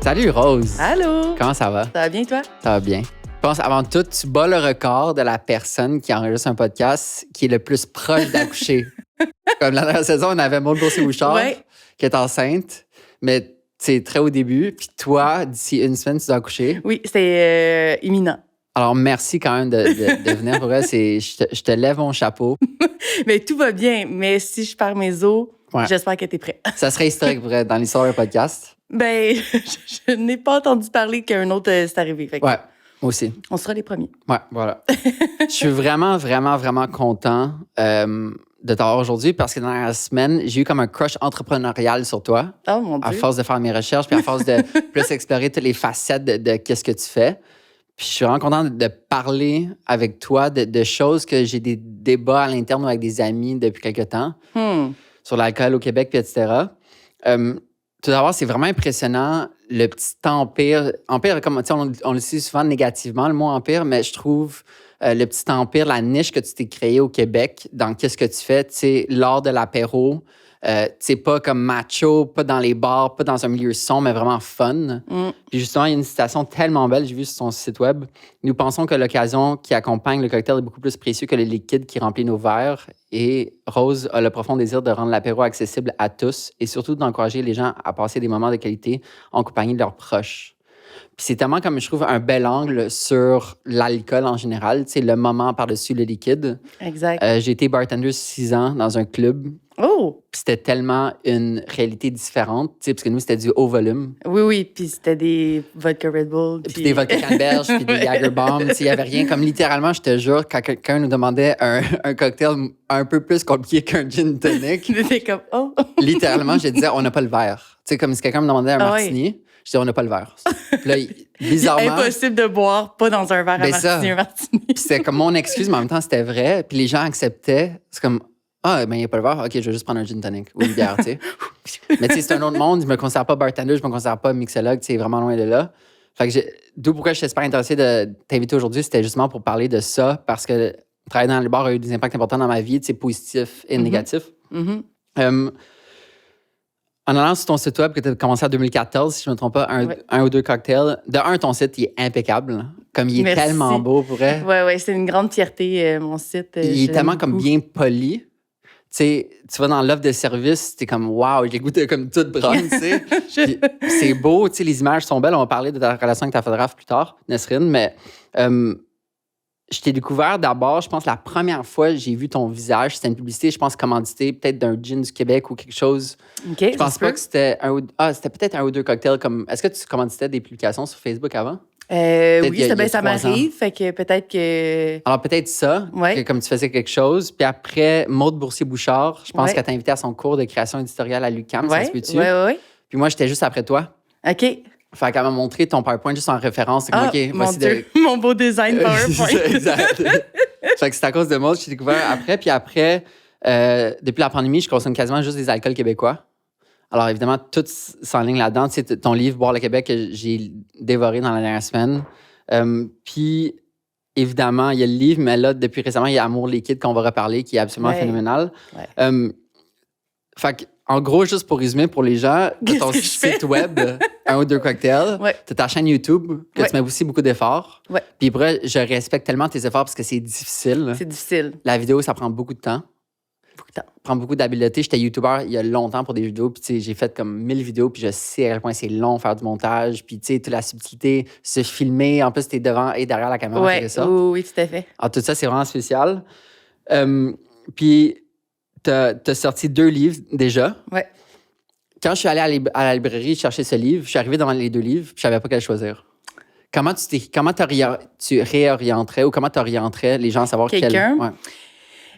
Salut Rose! Allô? Comment ça va? Ça va bien, toi? Ça va bien. Je pense avant tout, tu bats le record de la personne qui enregistre un podcast qui est le plus proche d'accoucher. Comme la dernière saison, on avait Maud Boursier-Bouchard qui est enceinte, mais c'est très au début. Puis toi, d'ici une semaine, tu dois accoucher. Oui, c'est imminent. Alors, merci quand même de venir. Pour vrai, je te lève mon chapeau. Mais tout va bien. Mais si je perds mes os, j'espère que tu es prêt. Ça serait historique pour vrai, dans l'histoire du podcast. Ben, je n'ai pas entendu parler qu'un autre s'est arrivé. Fait que moi aussi. On sera les premiers. Ouais, voilà. Je suis vraiment, vraiment, vraiment content de t'avoir aujourd'hui parce que dans la semaine, j'ai eu comme un crush entrepreneurial sur toi. Oh mon Dieu. À force de faire mes recherches, puis à force de plus explorer toutes les facettes de qu'est-ce que tu fais. Puis je suis vraiment content de parler avec toi de choses que j'ai des débats à l'interne avec des amis depuis quelques temps sur l'alcool au Québec, puis etc. Tout d'abord, c'est vraiment impressionnant le petit empire. Empire, comme on le dit souvent négativement, le mot empire, mais je trouve le petit empire, la niche que tu t'es créé au Québec dans qu'est-ce que tu fais, tu sais, lors de l'apéro. C'est pas comme macho, pas dans les bars, pas dans un milieu sombre, mais vraiment fun. Puis justement, il y a une citation tellement belle, j'ai vu sur son site web. Nous pensons que l'occasion qui accompagne le cocktail est beaucoup plus précieux que le liquide qui remplit nos verres. Et Rose a le profond désir de rendre l'apéro accessible à tous et surtout d'encourager les gens à passer des moments de qualité en compagnie de leurs proches. Puis c'est tellement, comme je trouve, un bel angle sur l'alcool en général, tu sais, le moment par-dessus le liquide. Exact. J'ai été bartender 6 ans dans un club. Oh! Puis c'était tellement une réalité différente, tu sais, parce que nous, c'était du haut volume. Oui, puis c'était des vodka Red Bull. Puis des vodka Canberge, puis des Jagerbomb. Il n'y avait rien. Comme littéralement, je te jure, quand quelqu'un nous demandait un cocktail un peu plus compliqué qu'un gin tonic, c'était comme, oh! littéralement, je disais, on n'a pas le verre. Tu sais, comme si quelqu'un me demandait un martini, je disais, on n'a pas le verre. Puis là, bizarrement. Impossible de boire pas dans un verre à martini, un martini. Puis c'était comme mon excuse, mais en même temps, c'était vrai. Puis les gens acceptaient. C'est comme, ben, il n'y a pas le verre. OK, je vais juste prendre un gin tonic ou une bière, tu sais. Mais tu sais, c'est un autre monde. Je me considère pas bartender, je me considère pas mixologue, tu sais, vraiment loin de là. Fait que d'où pourquoi je suis super intéressé de t'inviter aujourd'hui, c'était justement pour parler de ça, parce que travailler dans le bar a eu des impacts importants dans ma vie, tu sais, positifs et négatifs. En allant sur ton site web, que tu as commencé en 2014, si je ne me trompe pas, un ou deux cocktails. De un, ton site, il est impeccable. Comme il est tellement beau, pour vrai. Oui, c'est une grande fierté, mon site. Il est tellement comme bien poli. Tu sais, tu vas dans l'offre de service, t'es comme, wow, j'ai goûté comme toute brune, tu sais. C'est beau, tu sais, les images sont belles. On va parler de ta relation avec ta photographe plus tard, Nesrine, mais je t'ai découvert d'abord, je pense, la première fois que j'ai vu ton visage, c'était une publicité, je pense, commanditée, peut-être d'un gin du Québec ou quelque chose. OK, je pense pas que c'était c'était peut-être un ou deux cocktails. Est-ce que tu commanditais des publications sur Facebook avant? Oui, ça m'arrive, fait que peut-être que... Alors, peut-être ça, que comme tu faisais quelque chose. Puis après, Maud Boursier-Bouchard, je pense qu'elle t'a invité à son cours de création éditoriale à l'UQAM, ça se peut-tu? Oui. Puis moi, j'étais juste après toi. OK. Fait qu'elle m'a montré ton PowerPoint juste en référence. Ah, OK, mon Dieu, mon beau design PowerPoint. Exact. Fait que c'est à cause de Maud que je t'ai découvert après. Puis après, depuis la pandémie, je consomme quasiment juste des alcools québécois. Alors, évidemment, tout s'enligne là-dedans. Tu sais, ton livre, Boire le Québec, que j'ai dévoré dans la dernière semaine. Puis, évidemment, il y a le livre, mais là, depuis récemment, il y a Amour liquide qu'on va reparler, qui est absolument phénoménal. Fait que, en gros, juste pour résumer pour les gens, tu as ton site web, un ou deux cocktails. Tu as ta chaîne YouTube, que tu mets aussi beaucoup d'efforts. Puis, après, je respecte tellement tes efforts parce que c'est difficile. C'est difficile. La vidéo, ça prend beaucoup de temps. Ça prend beaucoup d'habileté. J'étais YouTuber il y a longtemps pour des vidéos, puis tu sais, j'ai fait comme 1000 vidéos, puis je sais à quel point c'est long faire du montage, puis tu sais, toute la subtilité, se filmer, en plus, t'es devant et derrière la caméra, ça. Oui, tout à fait. Alors, tout ça, c'est vraiment spécial. Puis, t'as sorti 2 livres déjà. Ouais. Quand je suis allé à la librairie chercher ce livre, je suis arrivé devant les 2 livres, puis je savais pas quel choisir. Comment tu réorienterais ou comment tu orienterais les gens à savoir quelqu'un? Ouais.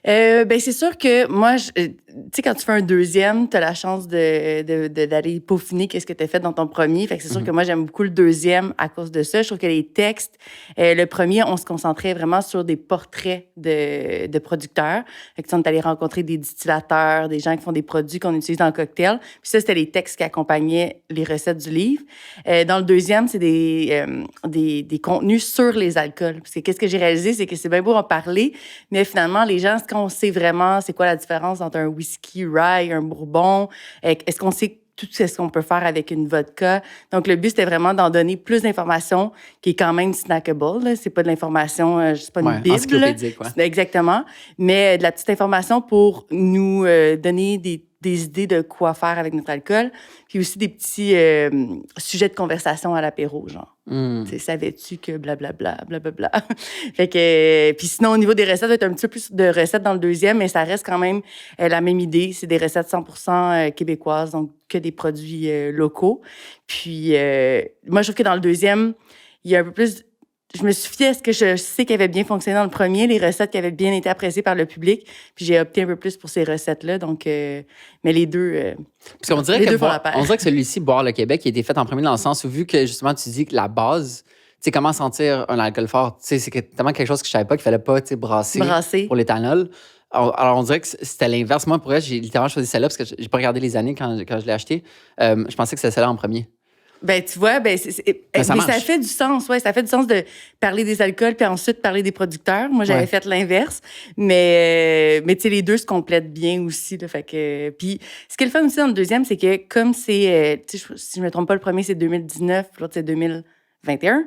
Ben c'est sûr que moi, tu sais, quand tu fais un deuxième, tu as la chance d'aller peaufiner qu'est-ce que tu as fait dans ton premier. Fait que c'est sûr que moi, j'aime beaucoup le deuxième à cause de ça. Je trouve que les textes, le premier, on se concentrait vraiment sur des portraits de producteurs. Fait que on est allé rencontrer des distillateurs, des gens qui font des produits qu'on utilise dans le cocktail. Puis ça, c'était les textes qui accompagnaient les recettes du livre. Dans le deuxième, c'est des contenus sur les alcools. Parce que qu'est-ce que j'ai réalisé, c'est que c'est bien beau en parler, mais finalement, les gens, on sait vraiment c'est quoi la différence entre un whisky rye, un bourbon. Est-ce qu'on sait tout ce qu'on peut faire avec une vodka. Donc, le but, c'était vraiment d'en donner plus d'informations qui est quand même snackable. Là. C'est pas de l'information, c'est pas une bible. Encyclopédique, ouais. Exactement. Mais de la petite information pour nous donner des idées de quoi faire avec notre alcool. Puis aussi des petits sujets de conversation à l'apéro, genre. Tu sais, savais-tu que blablabla, blablabla. Fait que... puis sinon, au niveau des recettes, il va être un petit peu plus de recettes dans le deuxième, mais ça reste quand même la même idée. C'est des recettes 100% québécoises, donc que des produits locaux. Puis moi, je trouve que dans le deuxième, il y a un peu plus... Je me suis fiée à ce que je sais qui avait bien fonctionné dans le premier, les recettes qui avaient bien été appréciées par le public. Puis j'ai opté un peu plus pour ces recettes-là. Donc, mais les deux... Parce qu'on dirait, les deux font la paire. on dirait que celui-ci, Boire le Québec, il a été fait en premier dans le sens où, vu que justement, tu dis que la base, tu sais, comment sentir un alcool fort, tu sais, c'est tellement quelque chose que je savais pas qu'il fallait pas, tu sais, brasser pour l'éthanol. Alors, on dirait que c'était l'inverse. Moi, pour elle, j'ai littéralement choisi celle-là parce que j'ai pas regardé les années quand je l'ai acheté. Je pensais que c'était celle-là en premier. Ben, tu vois, mais ça fait du sens, ouais. Ça fait du sens de parler des alcools puis ensuite parler des producteurs. Moi, j'avais fait l'inverse. Mais tu sais, les deux se complètent bien aussi, là. Fait que, puis, ce qui est le fun aussi dans le deuxième, c'est que comme c'est, tu sais, si je me trompe pas, le premier, c'est 2019, puis l'autre, c'est 2021.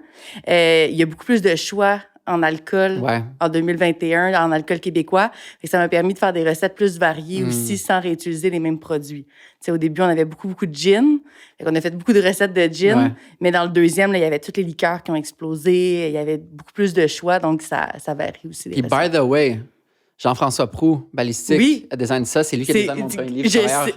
Il y a beaucoup plus de choix en alcool en 2021, en alcool québécois. Et ça m'a permis de faire des recettes plus variées aussi sans réutiliser les mêmes produits. Tu sais, au début, on avait beaucoup de gin. On a fait beaucoup de recettes de gin. Mais dans le deuxième, là, il y avait toutes les liqueurs qui ont explosé. Il y avait beaucoup plus de choix. Donc, ça varie aussi. Puis, by the way, Jean-François Proulx, Balistique, a designé ça. C'est lui qui a designé mon premier livre.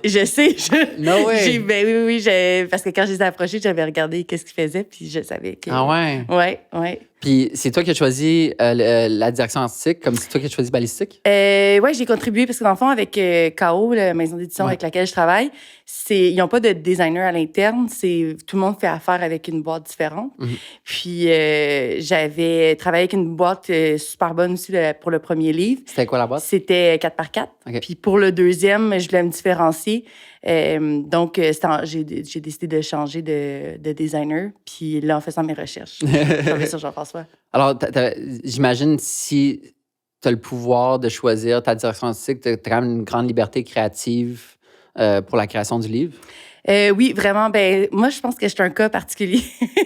Je sais. No way. Oui. Parce que quand je les ai approchés, j'avais regardé qu'est-ce qu'ils faisaient, puis je savais que... Ah ouais? Ouais. Puis c'est toi qui as choisi la direction artistique, comme c'est toi qui as choisi Balistique? Oui, j'ai contribué parce que dans le fond, avec KO, la maison d'édition avec laquelle je travaille, ils n'ont pas de designer à l'interne. Tout le monde fait affaire avec une boîte différente. Puis j'avais travaillé avec une boîte super bonne aussi pour le premier livre. C'était quoi la boîte? C'était 4x4. Okay. Puis pour le deuxième, je voulais me différencier. Donc, j'ai décidé de changer de designer. Puis là, en faisant mes recherches, je tombée sur Jean-François. Alors, j'imagine si tu as le pouvoir de choisir ta direction artistique, tu as quand même une grande liberté créative pour la création du livre. Oui, vraiment. Ben, moi, je pense que je suis un cas particulier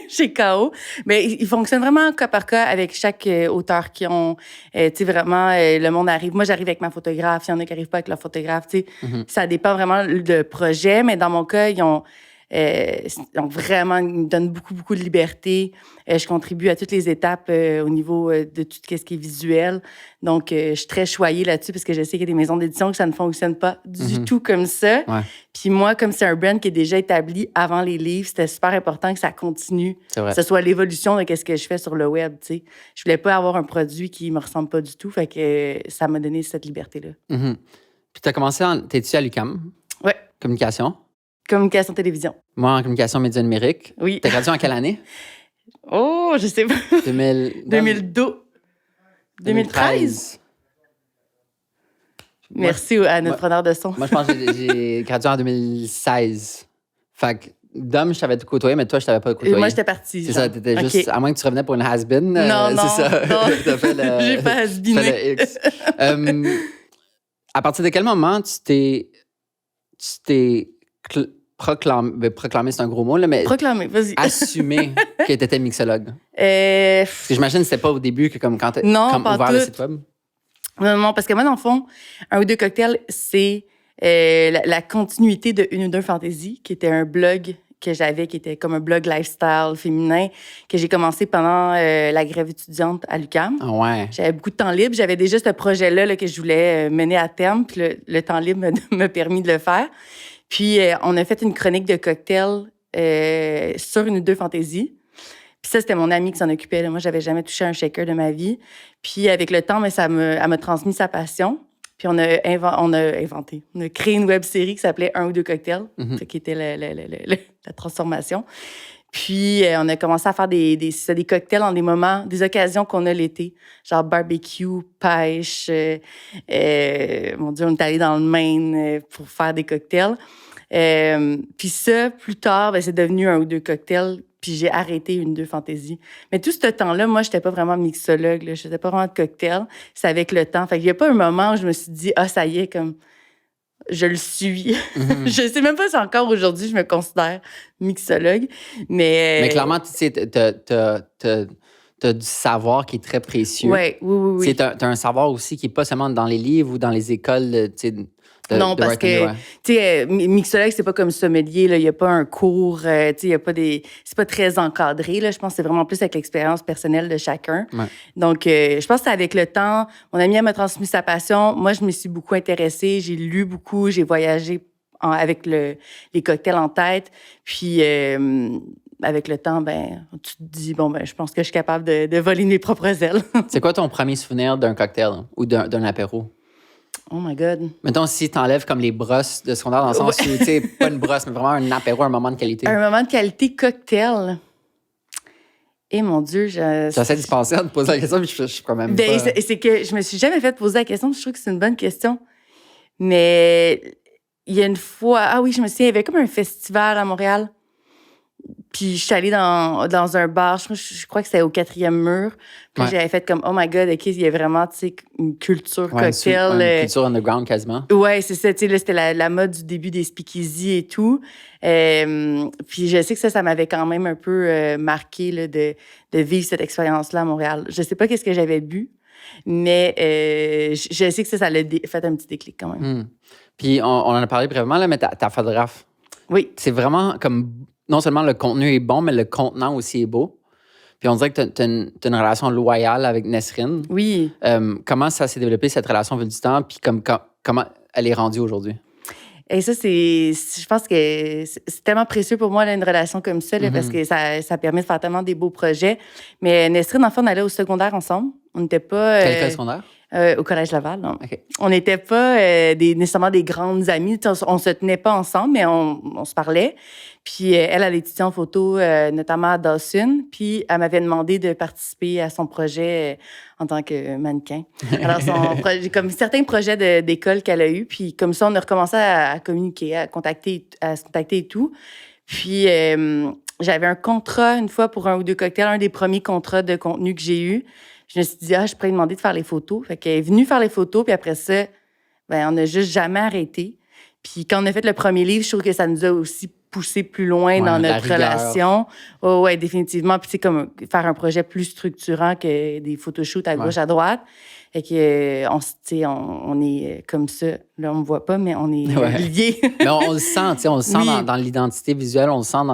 chez KO. Mais il fonctionne vraiment cas par cas avec chaque auteur qui ont, tu sais, vraiment, le monde arrive. Moi, j'arrive avec ma photographe. Il y en a qui n'arrivent pas avec leur photographe, tu sais. Ça dépend vraiment du projet. Mais dans mon cas, donc vraiment, ils me donnent beaucoup de liberté. Je contribue à toutes les étapes au niveau de tout ce qui est visuel. Donc, je suis très choyée là-dessus parce que je sais qu'il y a des maisons d'édition que ça ne fonctionne pas du tout comme ça. Puis moi, comme c'est un brand qui est déjà établi avant les livres, c'était super important que ça continue. Que ce soit l'évolution de ce que je fais sur le web, tu sais. Je voulais pas avoir un produit qui me ressemble pas du tout. Fait que ça m'a donné cette liberté-là. Puis tu as commencé t'es-tu à l'UQAM? Ouais. Communication? Communication télévision. Moi, en communication médias numériques. Oui. T'as gradué en quelle année? Oh, je sais pas. 2012. 2013? Merci à notre preneur de son. Moi, je pense que j'ai gradué en 2016. Fait que, Dom, je t'avais côtoyé, mais toi, je t'avais pas côtoyé. Moi, j'étais partie. C'est ça, t'étais juste... À moins que tu revenais pour une has-been. Non. C'est ça. Non. T'as fait le... J'ai pas has-beené. X. À partir de quel moment tu t'es proclamé, c'est un gros mot, là, mais... Proclamé, vas-y. Assumé que tu étais mixologue. Parce que j'imagine que c'était pas au début que comme quand tu as ouvert le site web. Non, parce que moi, dans le fond, Un ou deux cocktails, c'est la continuité de Une ou deux Fantasy, qui était un blog que j'avais, qui était comme un blog lifestyle féminin, que j'ai commencé pendant la grève étudiante à l'UQAM. Ah ouais. J'avais beaucoup de temps libre. J'avais déjà ce projet-là là, que je voulais mener à terme, puis le temps libre m'a permis de le faire. Puis, on a fait une chronique de cocktails sur Une ou deux Fantasy. Puis ça, c'était mon amie qui s'en occupait. Là. Moi, j'avais jamais touché un shaker de ma vie. Puis, avec le temps, mais elle m'a transmis sa passion. Puis, on a inventé. On a créé une web-série qui s'appelait Un ou deux cocktails, qui était la transformation. Puis, on a commencé à faire des cocktails dans des moments, des occasions qu'on a l'été. Genre barbecue, pêche. Mon Dieu, on est allé dans le Maine pour faire des cocktails. Puis ça, plus tard, c'est devenu Un ou deux cocktails. Puis j'ai arrêté Une ou deux Fantasy. Mais tout ce temps-là, moi, j'étais pas vraiment mixologue. Là. Je faisais pas vraiment de cocktails. C'est avec le temps. Fait qu'il y a pas un moment où je me suis dit, ça y est, comme... je le suis. Mhm. Je sais même pas si encore aujourd'hui je me considère mixologue, mais clairement, tu sais, t'as du savoir qui est très précieux. ouais, oui. T'as un savoir aussi qui n'est pas seulement dans les livres ou dans les écoles, tu sais, Non, parce que, ouais. tu sais, mixologue, c'est pas comme sommelier, là. Il y a pas un cours, tu sais, il y a pas des... C'est pas très encadré, là. Je pense que c'est vraiment plus avec l'expérience personnelle de chacun. Ouais. Donc, je pense que c'est avec le temps, mon amie, elle m'a transmis sa passion. Moi, je me suis beaucoup intéressée. J'ai lu beaucoup. J'ai voyagé avec les cocktails en tête. Puis, avec le temps, ben, tu te dis, bon, ben, je pense que je suis capable de voler mes propres ailes. C'est quoi ton premier souvenir d'un cocktail ou d'un apéro? Oh my God. Mettons, si tu enlèves comme les brosses de secondaire, dans le sens où, tu sais, pas une brosse, mais vraiment un apéro, un moment de qualité. Un moment de qualité cocktail. Et mon Dieu, J'essaie de penser à te poser la question, mais je suis quand même ben, pas... c'est que je me suis jamais fait poser la question. Je trouve que c'est une bonne question. Mais il y a une fois... Ah oui, je me souviens, il y avait comme un festival à Montréal. Puis je suis allée dans un bar, je crois que c'était au 4e mur. Puis Ouais. j'avais fait comme, oh my God, OK, il y a vraiment, tu sais, une culture Ouais, cocktail. une culture underground quasiment. Ouais, c'est ça. Tu sais, là, c'était la mode du début des speakeasy et tout. Puis je sais que ça m'avait quand même un peu marqué là, de vivre cette expérience-là à Montréal. Je sais pas qu'est-ce que j'avais bu, mais je sais que ça l'a fait un petit déclic quand même. Puis on en a parlé brièvement, là, mais ta photographe, Oui. c'est vraiment comme... Non seulement le contenu est bon, mais le contenant aussi est beau. Puis on dirait que tu as une relation loyale avec Nesrine. Oui. Comment ça s'est développé, cette relation au fil du temps? Puis comment elle est rendue aujourd'hui? Et ça, je pense que c'est tellement précieux pour moi, là, une relation comme ça, là, parce que ça permet de faire tellement des beaux projets. Mais Nesrine, en fait, on allait au secondaire ensemble. On n'était pas... Quelle école secondaire? Au Collège Laval. Non. OK. On n'était pas nécessairement des grandes amies. On se tenait pas ensemble, mais on se parlait. Puis elle étudiait en photo, notamment à Dawson. Puis elle m'avait demandé de participer à son projet en tant que mannequin. Alors, comme certains projets d'école qu'elle a eu. Puis comme ça, on a recommencé à communiquer, à se contacter et tout. Puis j'avais un contrat une fois pour 1 ou 2 cocktails, un des premiers contrats de contenu que j'ai eu. Je me suis dit, je pourrais lui demander de faire les photos. Fait qu'elle est venue faire les photos, puis après ça, ben, on n'a juste jamais arrêté. Puis quand on a fait le premier livre, je trouve que ça nous a aussi poussé plus loin dans notre relation. Oh, ouais, définitivement. Puis c'est comme faire un projet plus structurant que des photoshoots à gauche, à droite. Fait que, on est comme ça. Là, on me voit pas, mais on est liés. Mais on le sent, tu sais, on le sent dans l'identité visuelle, on le sent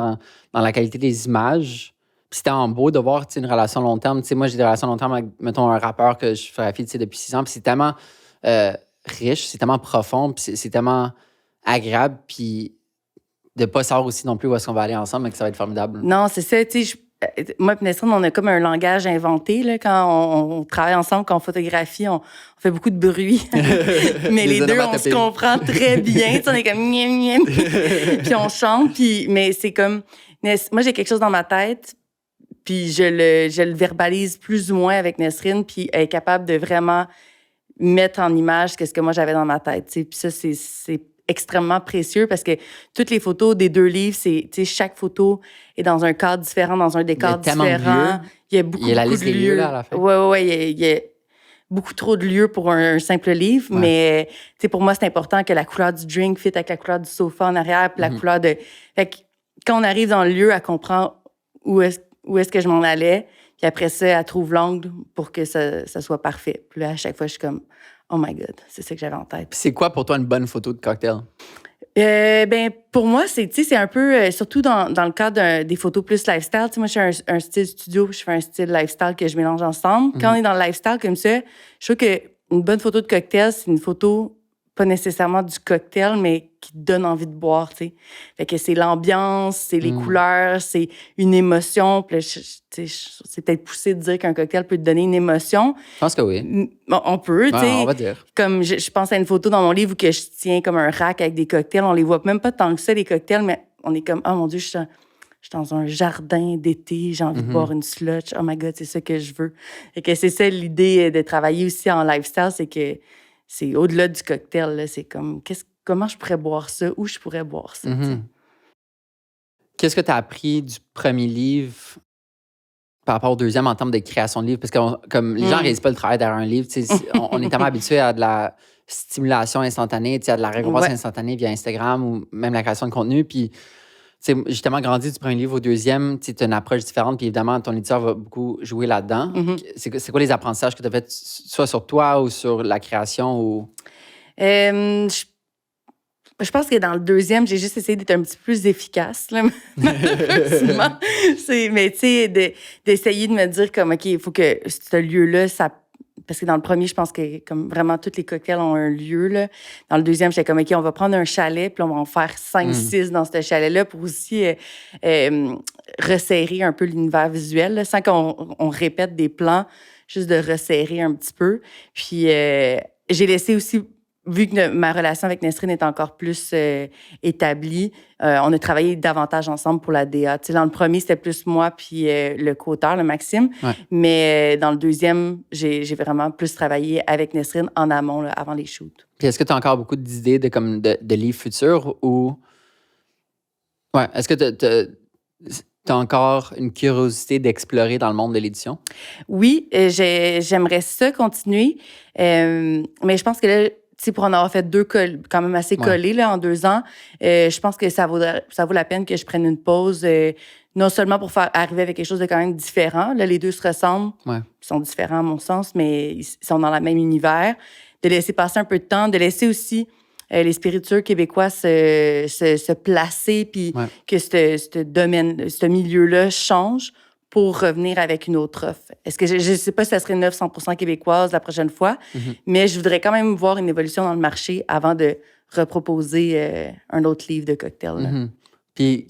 dans la qualité des images. Puis c'était en beau de voir une relation long terme. Tu sais, moi, j'ai des relations long terme avec, mettons, un rappeur que je photographie depuis 6 ans. Puis c'est tellement riche, c'est tellement profond, puis c'est tellement agréable. Puis de pas savoir aussi non plus où est-ce qu'on va aller ensemble, mais que ça va être formidable. Non, c'est ça. Tu sais, moi et Nesrine, on a comme un langage inventé. Là, quand on travaille ensemble, quand on photographie, on fait beaucoup de bruit. Mais les deux, on se comprend très bien. Tu sais, on est comme... Miam, miam. Puis on chante. Mais c'est comme... Moi, j'ai quelque chose dans ma tête. Puis je le verbalise plus ou moins avec Nesrine, puis elle est capable de vraiment mettre en image ce que moi j'avais dans ma tête. T'sais. Puis ça, c'est extrêmement précieux parce que toutes les photos des 2 livres, chaque photo est dans un cadre différent, dans un décor différent. Il y a beaucoup, la liste de lieux. Des lieux là, à la fin. Ouais, il y a beaucoup trop de lieux pour un simple livre, mais pour moi, c'est important que la couleur du drink fit avec la couleur du sofa en arrière, puis la couleur de... Fait que quand on arrive dans le lieu, elle comprend où est-ce que je m'en allais. Puis après ça, elle trouve l'angle pour que ça soit parfait. Puis là, à chaque fois, je suis comme, oh my God, c'est ça que j'avais en tête. Puis c'est quoi pour toi une bonne photo de cocktail? Ben pour moi, c'est un peu, surtout dans le cadre des photos plus lifestyle. Moi, je fais un style studio, je fais un style lifestyle que je mélange ensemble. Quand on est dans le lifestyle comme ça, je trouve qu'une bonne photo de cocktail, c'est une photo pas nécessairement du cocktail, mais qui te donne envie de boire, tu sais. Fait que c'est l'ambiance, c'est les couleurs, c'est une émotion. Puis là, c'est peut-être poussé de dire qu'un cocktail peut te donner une émotion. Je pense que oui. On peut, tu sais. On va dire. Comme je pense à une photo dans mon livre où que je tiens comme un rack avec des cocktails. On les voit même pas tant que ça, les cocktails, mais on est comme, oh mon Dieu, je suis dans un jardin d'été, j'ai envie de boire une slotch. Oh my God, c'est ça que je veux. Et que c'est ça l'idée de travailler aussi en lifestyle, c'est que c'est au-delà du cocktail, là, c'est comme, comment je pourrais boire ça, où je pourrais boire ça. Qu'est-ce que tu as appris du premier livre par rapport au deuxième en termes de création de livre? Parce que comme les gens ne réalisent pas le travail derrière un livre, on est tellement habitué à de la stimulation instantanée, tu sais, de la récompense instantanée via Instagram ou même la création de contenu. Puis, tu sais, justement, grandi du premier livre au deuxième, tu as une approche différente. Puis, évidemment, ton éditeur va beaucoup jouer là-dedans. C'est quoi les apprentissages que tu as fait, soit sur toi ou sur la création? Ou... Je pense que dans le deuxième, j'ai juste essayé d'être un petit peu plus efficace, là, malheureusement. Mais tu sais, d'essayer de me dire comme, OK, il faut que ce lieu-là, ça... Parce que dans le premier, je pense que comme vraiment tous les cocktails ont un lieu, là. Dans le deuxième, j'étais comme, OK, on va prendre un chalet, puis on va en faire 5, 6 dans ce chalet-là pour aussi resserrer un peu l'univers visuel, là, sans qu'on répète des plans, juste de resserrer un petit peu. Puis j'ai laissé aussi... Vu que ma relation avec Nesrine est encore plus établie, on a travaillé davantage ensemble pour la DA. Tu sais, dans le premier, c'était plus moi puis le co-auteur, le Maxime. Ouais. Mais dans le deuxième, j'ai vraiment plus travaillé avec Nesrine en amont, là, avant les shoots. Puis est-ce que tu as encore beaucoup d'idées de livres futurs ou... Ouais, est-ce que tu as encore une curiosité d'explorer dans le monde de l'édition? Oui, j'aimerais ça continuer. Mais je pense que là, pour en avoir fait 2 quand même assez collés là, en 2 ans, je pense que ça vaut la peine que je prenne une pause, non seulement pour faire arriver avec quelque chose de quand même différent. Là, les deux se ressemblent, ils sont différents à mon sens, mais ils sont dans le même univers. De laisser passer un peu de temps, de laisser aussi les spiritueux québécois se placer, puis que ce milieu-là change pour revenir avec une autre offre. Est-ce que je ne sais pas si ça serait une offre 100% québécoise la prochaine fois, mais je voudrais quand même voir une évolution dans le marché avant de reproposer un autre livre de cocktail. Puis,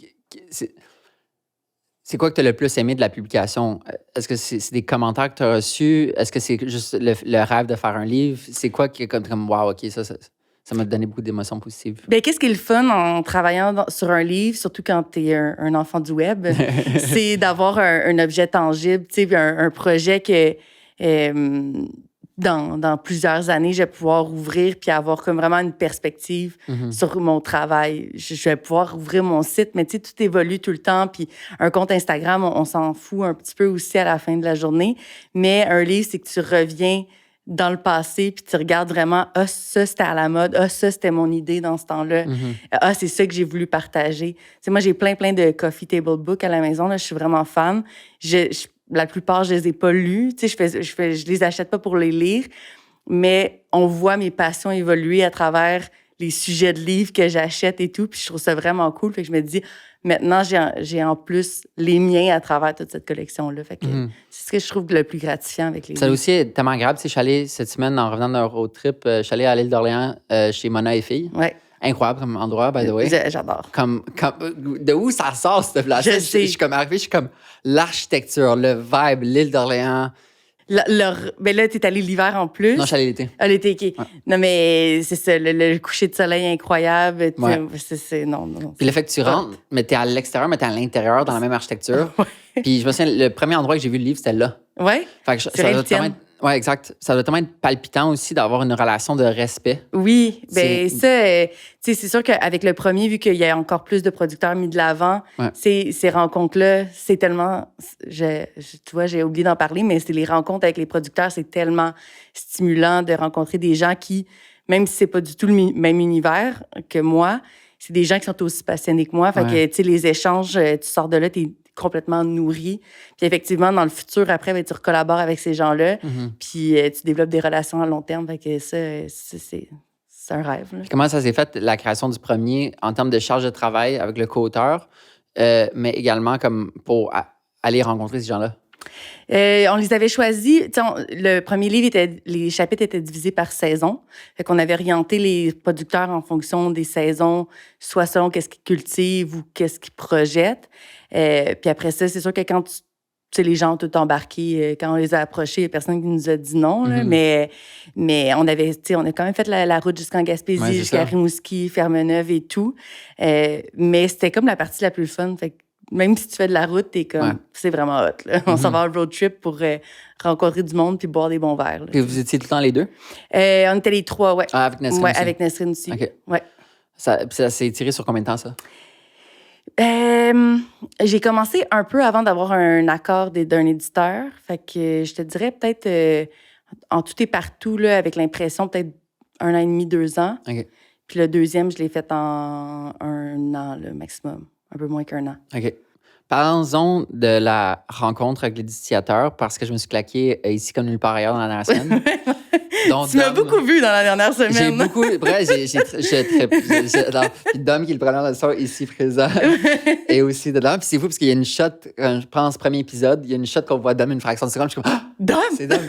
c'est quoi que tu as le plus aimé de la publication? Est-ce que c'est des commentaires que tu as reçus? Est-ce que c'est juste le rêve de faire un livre? C'est quoi qui est comme wow, OK, ça m'a donné beaucoup d'émotions positives. Bien, qu'est-ce qui est le fun en travaillant sur un livre, surtout quand tu es un enfant du web, c'est d'avoir un objet tangible, un projet que dans plusieurs années, je vais pouvoir ouvrir puis avoir comme vraiment une perspective sur mon travail. Je vais pouvoir ouvrir mon site, mais tout évolue tout le temps. Puis un compte Instagram, on s'en fout un petit peu aussi à la fin de la journée. Mais un livre, c'est que tu reviens dans le passé, puis tu regardes vraiment, ça, c'était à la mode, ça, c'était mon idée dans ce temps-là, c'est ça que j'ai voulu partager. T'sais, moi, j'ai plein de coffee table books à la maison, là, je suis vraiment fan. La plupart, je les ai pas lus, je les achète pas pour les lire, mais on voit mes passions évoluer à travers les sujets de livres que j'achète et tout, puis je trouve ça vraiment cool. Fait que je me dis, maintenant, j'ai en plus les miens à travers toute cette collection-là. Fait que c'est ce que je trouve le plus gratifiant avec les livres. Ça aussi est tellement agréable. Je suis allée cette semaine, en revenant d'un road trip, je suis allée à l'île d'Orléans chez Mona et Filles. Ouais. Incroyable comme endroit, by the way. J'adore. De où ça sort, cette place-là? Je suis comme arrivée, je suis comme l'architecture, le vibe, l'île d'Orléans. Ben là, t'es allé l'hiver en plus. Non, je suis allée l'été. Ah, l'été, OK. Ouais. Non, mais c'est ça, le coucher de soleil incroyable. Non. Puis le fait que tu rentres, mais t'es à l'extérieur, mais t'es à l'intérieur, dans la même architecture. Puis je me souviens, le premier endroit que j'ai vu le livre, c'était là. Ouais. Fait que ça doit tellement être... Ouais, exact. Ça doit tellement être palpitant aussi d'avoir une relation de respect. Oui, ben ça, c'est sûr qu'avec le premier, vu qu'il y a encore plus de producteurs mis de l'avant, ces rencontres-là, c'est tellement... tu vois, j'ai oublié d'en parler, mais c'est les rencontres avec les producteurs, c'est tellement stimulant de rencontrer des gens qui, même si c'est pas du tout le même univers que moi, c'est des gens qui sont aussi passionnés que moi. Fait que, tu sais, les échanges, tu sors de là, t'es complètement nourri. Puis effectivement, dans le futur, après, ben, tu recollabores avec ces gens-là. Puis tu développes des relations à long terme. Fait que ça, c'est un rêve. Là. Comment ça s'est fait, la création du premier, en termes de charge de travail avec le co-auteur, mais également comme pour aller rencontrer ces gens-là? On les avait choisis. Le premier livre, les chapitres étaient divisés par saison. Fait qu'on avait orienté les producteurs en fonction des saisons, soit selon qu'est-ce qu'ils cultivent ou qu'est-ce qu'ils projettent. Puis après ça, c'est sûr que quand les gens ont tout embarqué, quand on les a approchés, il n'y a personne qui nous a dit non. Là, mais on a quand même fait la route jusqu'en Gaspésie, jusqu'à Rimouski, Fermeneuve et tout. Mais c'était comme la partie la plus fun. Fait que même si tu fais de la route, t'es comme, c'est vraiment hot. Là. On s'en va en road trip pour rencontrer du monde puis boire des bons verres. Là. Puis vous étiez tout le temps les deux? On était les 3, ouais. Ah, avec Nesrine aussi? Avec Nesrine aussi. OK. Ouais. Ça s'est tiré sur combien de temps, ça? J'ai commencé un peu avant d'avoir un accord d'un éditeur. Fait que je te dirais peut-être en tout et partout, là, avec l'impression, peut-être 1 an et demi, 2 ans. OK. Puis le deuxième, je l'ai fait en 1 an, le maximum. Un peu moins qu'1 an. OK. Parlons de la rencontre avec l'éducateur parce que je me suis claqué ici comme nulle part ailleurs dans la dernière semaine. Donc, Tu m'as beaucoup vu dans la dernière semaine. J'ai beaucoup. Bref, puis Dom, qui est le preneur de son ici présent, et aussi dedans. Puis c'est fou parce qu'il y a une shot, quand je prends ce premier épisode, il y a une shot qu'on voit Dom une fraction de seconde. Je suis comme, Dom! C'est Dom!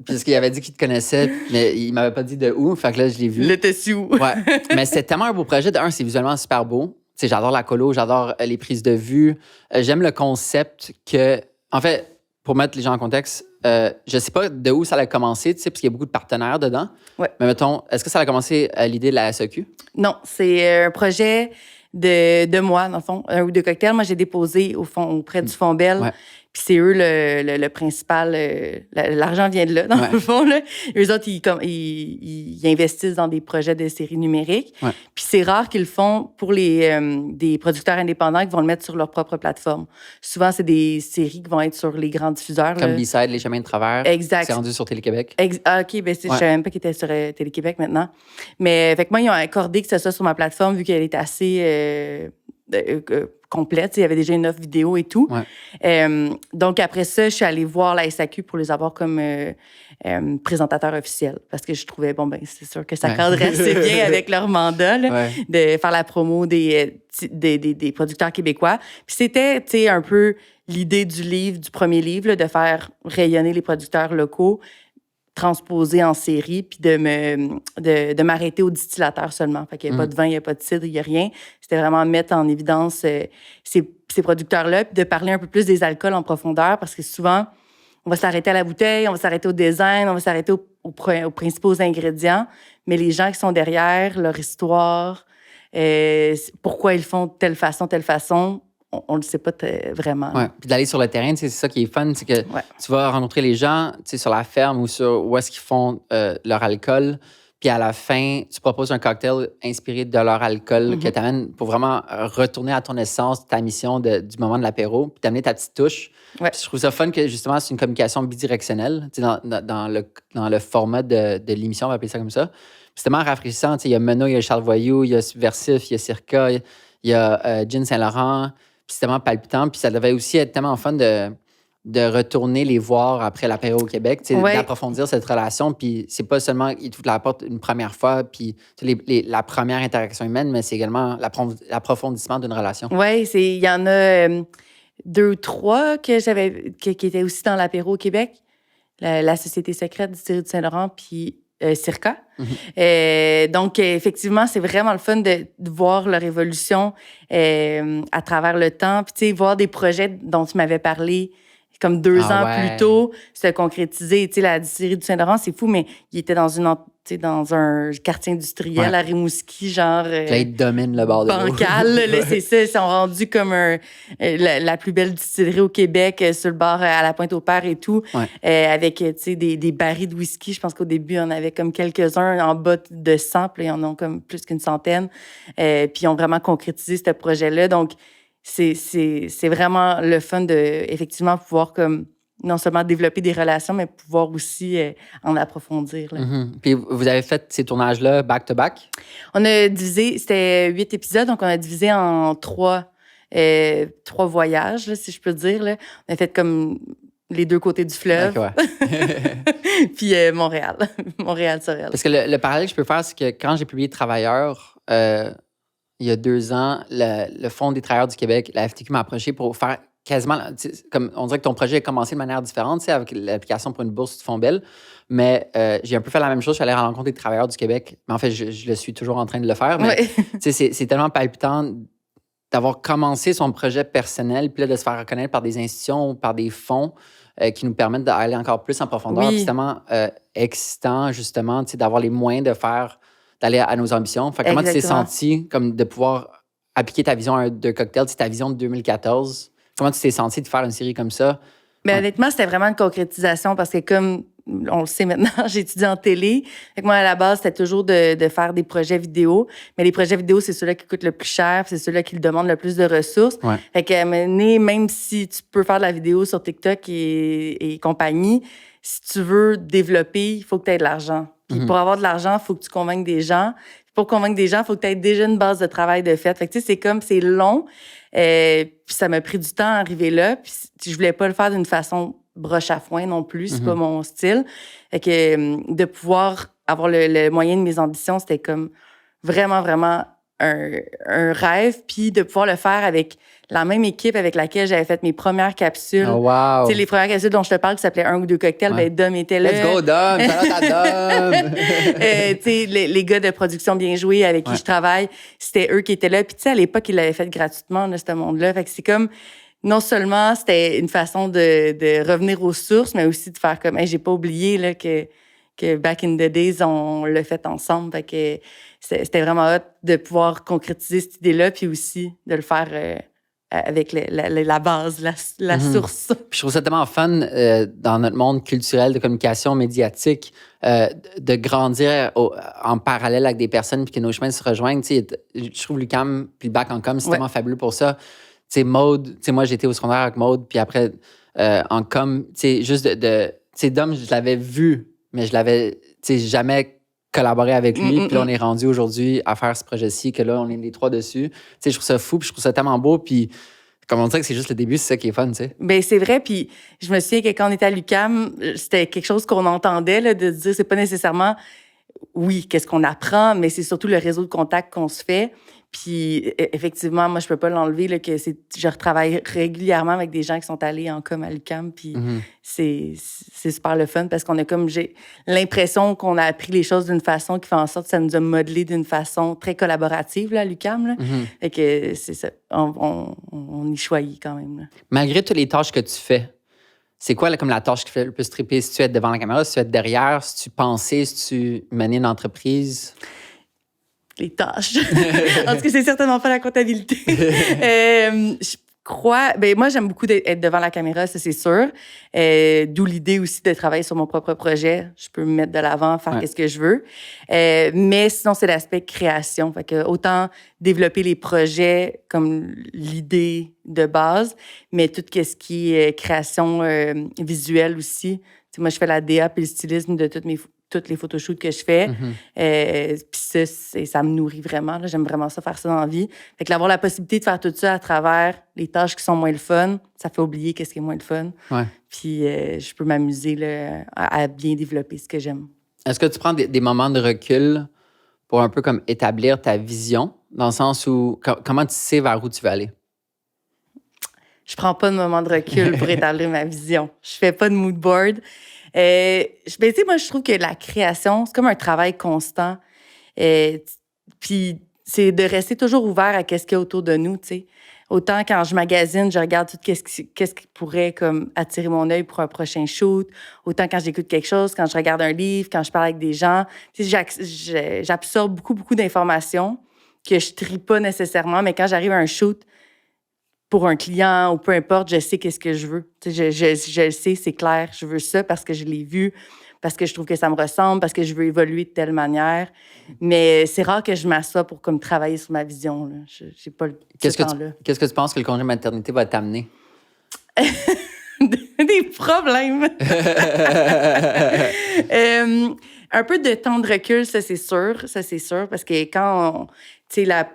Puis qu'il avait dit qu'il te connaissait, mais il m'avait pas dit de où. Fait que là, je l'ai vu. Le tessu. Ouais. Mais c'était tellement un beau projet. D'un, c'est visuellement super beau. Tu sais, j'adore la colo, j'adore les prises de vue. J'aime le concept que. En fait, pour mettre les gens en contexte, je sais pas de où ça a commencé, tu sais, parce qu'il y a beaucoup de partenaires dedans. Ouais. Mais mettons, est-ce que ça a commencé à l'idée de la SEQ? Non, c'est un projet de moi, dans le fond, un ou deux cocktails. Moi, j'ai déposé au fond auprès du Fonds Bell. Ouais. Puis c'est eux le principal. L'argent vient de là, dans le fond. Là. Eux autres, ils investissent dans des projets de séries numériques. Ouais. Puis c'est rare qu'ils le font pour des producteurs indépendants qui vont le mettre sur leur propre plateforme. Souvent, c'est des séries qui vont être sur les grands diffuseurs. Comme là. B-Side, Les Chemins de travers. Exact. C'est rendu sur Télé-Québec. OK, ben je savais même pas qu'il était sur Télé-Québec maintenant. Mais fait que moi, ils ont accordé que ce soit sur ma plateforme vu qu'elle est assez complète. Il y avait déjà une offre vidéo et tout. Ouais. Donc, après ça, je suis allée voir la SAQ pour les avoir comme présentateur officiel parce que je trouvais, bon, ben c'est sûr que ça cadrait assez bien avec leur mandat là, de faire la promo des producteurs québécois. Puis c'était, tu sais, un peu l'idée du premier livre, là, de faire rayonner les producteurs locaux, transposer en série, puis de m'arrêter au distillateur seulement. Fait qu'il n'y a pas de vin, il n'y a pas de cidre, il n'y a rien. C'était vraiment mettre en évidence ces producteurs-là, puis de parler un peu plus des alcools en profondeur, parce que souvent, on va s'arrêter à la bouteille, on va s'arrêter au design, on va s'arrêter aux principaux ingrédients, mais les gens qui sont derrière, leur histoire, pourquoi ils font telle façon, on ne le sait pas vraiment. Ouais. Puis d'aller sur le terrain, c'est ça qui est fun, c'est que tu vas rencontrer les gens sur la ferme ou sur où est-ce qu'ils font leur alcool. Puis à la fin, tu proposes un cocktail inspiré de leur alcool que t'amènes pour vraiment retourner à ton essence, ta mission du moment de l'apéro, puis t'amener ta petite touche. Ouais. Puis je trouve ça fun que justement, c'est une communication bidirectionnelle dans le format de l'émission, on va appeler ça comme ça. Puis c'est tellement rafraîchissant. Il y a Meno, il y a Charles Voyou, il y a Subversif, il y a Circa, il y a Gin Saint-Laurent. Puis c'est tellement palpitant. Puis ça devait aussi être tellement fun de retourner les voir après l'apéro au Québec, d'approfondir cette relation. Puis c'est pas seulement ils t'ouvrent la porte une première fois, puis la première interaction humaine, mais c'est également l'approfondissement d'une relation. Oui, il y en a 2 ou 3 qui étaient aussi dans l'apéro au Québec. La Société secrète du Distillerie du Saint-Laurent, puis Circa. Donc, effectivement, c'est vraiment le fun de voir leur évolution à travers le temps. Puis, tu sais, voir des projets dont tu m'avais parlé comme 2 ans plus tôt se concrétiser. Tu sais, la distillerie du Saint-Laurent, c'est fou, mais il était dans un quartier industriel à Rimouski, genre... Là, ils dominent le bord de l'eau. Bancal, là, c'est ça. Ils sont rendus comme la plus belle distillerie au Québec, sur le bord à la Pointe-au-Père et tout, avec, tu sais, des barils de whisky. Je pense qu'au début, on avait comme quelques-uns en bas de 100, puis ils en ont comme plus qu'une centaine. Puis ils ont vraiment concrétisé ce projet-là. Donc, c'est vraiment le fun de, effectivement, pouvoir comme non seulement développer des relations, mais pouvoir aussi en approfondir. Là. Puis vous avez fait ces tournages-là back-to-back? On a divisé, c'était 8 épisodes, donc on a divisé en 3 voyages, là, si je peux dire. Là. On a fait comme les 2 côtés du fleuve. Puis Montréal, Montréal-Sorel. Parce que le parallèle que je peux faire, c'est que quand j'ai publié Travailleurs, il y a 2 ans, le Fonds des travailleurs du Québec, la FTQ m'a approché pour faire quasiment... Comme on dirait que ton projet a commencé de manière différente, avec l'application pour une bourse du Fonds Bell. Mais j'ai un peu fait la même chose. Je suis allé à la rencontre des travailleurs du Québec. Mais en fait, je le suis toujours en train de le faire. Mais c'est tellement palpitant d'avoir commencé son projet personnel, puis là, de se faire reconnaître par des institutions, par des fonds qui nous permettent d'aller encore plus en profondeur. C'est tellement excitant, justement, d'avoir les moyens d'aller à nos ambitions. Fait, comment tu t'es senti comme de pouvoir appliquer ta vision de cocktail, ta vision de 2014? Comment tu t'es senti de faire une série comme ça? Mais honnêtement, c'était vraiment une concrétisation parce que comme on le sait maintenant, j'étudie en télé. Fait que moi, à la base, c'était toujours de faire des projets vidéo. Mais les projets vidéo, c'est ceux-là qui coûtent le plus cher, c'est ceux-là qui demandent le plus de ressources. Fait que même si tu peux faire de la vidéo sur TikTok et compagnie, si tu veux développer, il faut que tu aies de l'argent. Puis pour avoir de l'argent, il faut que tu convainques des gens. Pour convaincre des gens, il faut que tu aies déjà une base de travail de fait. Fait que, tu sais, c'est long. Puis ça m'a pris du temps à arriver là. Puis je voulais pas le faire d'une façon broche à foin non plus. C'est pas mon style. Fait que de pouvoir avoir le moyen de mes ambitions, c'était comme vraiment, vraiment un rêve. Puis de pouvoir le faire avec la même équipe avec laquelle j'avais fait mes premières capsules. Oh, wow. Tu sais, les premières capsules dont je te parle, qui s'appelaient 1 ou 2 cocktails, ben Dom était là. Let's go, Dom! Shout-out à Dom! Tu sais, les gars de production Bien Joué avec qui je travaille, c'était eux qui étaient là. Puis tu sais, à l'époque, ils l'avaient fait gratuitement, là, ce monde-là. Fait que c'est comme, non seulement c'était une façon de revenir aux sources, mais aussi de faire comme, hey, j'ai pas oublié là, que back in the days, on l'a fait ensemble. Fait que c'était vraiment hot de pouvoir concrétiser cette idée-là, puis aussi de le faire avec la base, la source. Puis je trouve ça tellement fun dans notre monde culturel de communication médiatique de grandir en parallèle avec des personnes puis que nos chemins se rejoignent. Tu sais, je trouve l'UQAM puis le bac en com, c'est tellement fabuleux pour ça. Tu sais, Maude, tu sais, moi, j'étais au secondaire avec Maude, puis après, en com, tu sais, juste tu sais, Dom, je l'avais vu, mais je l'avais, tu sais, jamais collaboré avec lui. Puis là, on est rendu aujourd'hui à faire ce projet-ci, que là, on est les trois dessus. Tu sais, je trouve ça fou, puis je trouve ça tellement beau. Puis, comme on dirait que c'est juste le début, c'est ça qui est fun, tu sais. Ben c'est vrai. Puis, je me souviens que quand on était à l'UQAM, c'était quelque chose qu'on entendait, là, de se dire, c'est pas nécessairement, oui, qu'est-ce qu'on apprend, mais c'est surtout le réseau de contacts qu'on se fait. Puis, effectivement, moi, je peux pas l'enlever, là, je retravaille régulièrement avec des gens qui sont allés en com à l'UQAM, puis c'est super le fun parce qu'on a comme, j'ai l'impression qu'on a appris les choses d'une façon qui fait en sorte que ça nous a modelé d'une façon très collaborative, là, à l'UQAM, là. Fait que c'est ça, on y choisit quand même, là. Malgré toutes les tâches que tu fais, c'est quoi là, comme la tâche qui fait le plus triper? Si tu es devant la caméra, si tu es derrière, si tu pensais, si tu menais une entreprise? Les tâches. En tout cas, c'est certainement pas la comptabilité. Je crois... Ben moi, j'aime beaucoup être devant la caméra, ça, c'est sûr. D'où l'idée aussi de travailler sur mon propre projet. Je peux me mettre de l'avant, faire ce que je veux. Mais sinon, c'est l'aspect création. Fait que autant développer les projets comme l'idée de base, mais tout ce qui est création visuelle aussi. T'sais, moi, je fais la DA puis le stylisme de toutes les photoshoots que je fais. Puis ça me nourrit vraiment. Là. J'aime vraiment ça, faire ça dans la vie. Fait que d'avoir la possibilité de faire tout ça à travers les tâches qui sont moins le fun, ça fait oublier qu'est-ce qui est moins le fun. Ouais. Puis je peux m'amuser là, à bien développer ce que j'aime. Est-ce que tu prends des moments de recul pour un peu comme établir ta vision, dans le sens où comment tu sais vers où tu veux aller? Je prends pas de moment de recul pour établir ma vision. Je fais pas de mood board. Ben, tu sais, moi, je trouve que la création, c'est comme un travail constant. Puis, c'est de rester toujours ouvert à ce qu'il y a autour de nous, tu sais. Autant quand je magasine, je regarde tout qu'est-ce qui pourrait comme attirer mon œil pour un prochain shoot. Autant quand j'écoute quelque chose, quand je regarde un livre, quand je parle avec des gens. Tu sais, j'absorbe beaucoup d'informations que je trie pas nécessairement, mais quand j'arrive à un shoot, pour un client ou peu importe, je sais qu'est-ce que je veux. Tu sais, je le sais, c'est clair. Je veux ça parce que je l'ai vu, parce que je trouve que ça me ressemble, parce que je veux évoluer de telle manière. Mais c'est rare que je m'assoie pour comme travailler sur ma vision. Là. J'ai pas ce temps-là. Qu'est-ce que tu penses que le congé maternité va t'amener? Des problèmes. Un peu de temps de recul, ça c'est sûr. Ça, c'est sûr. Parce que quand tu sais,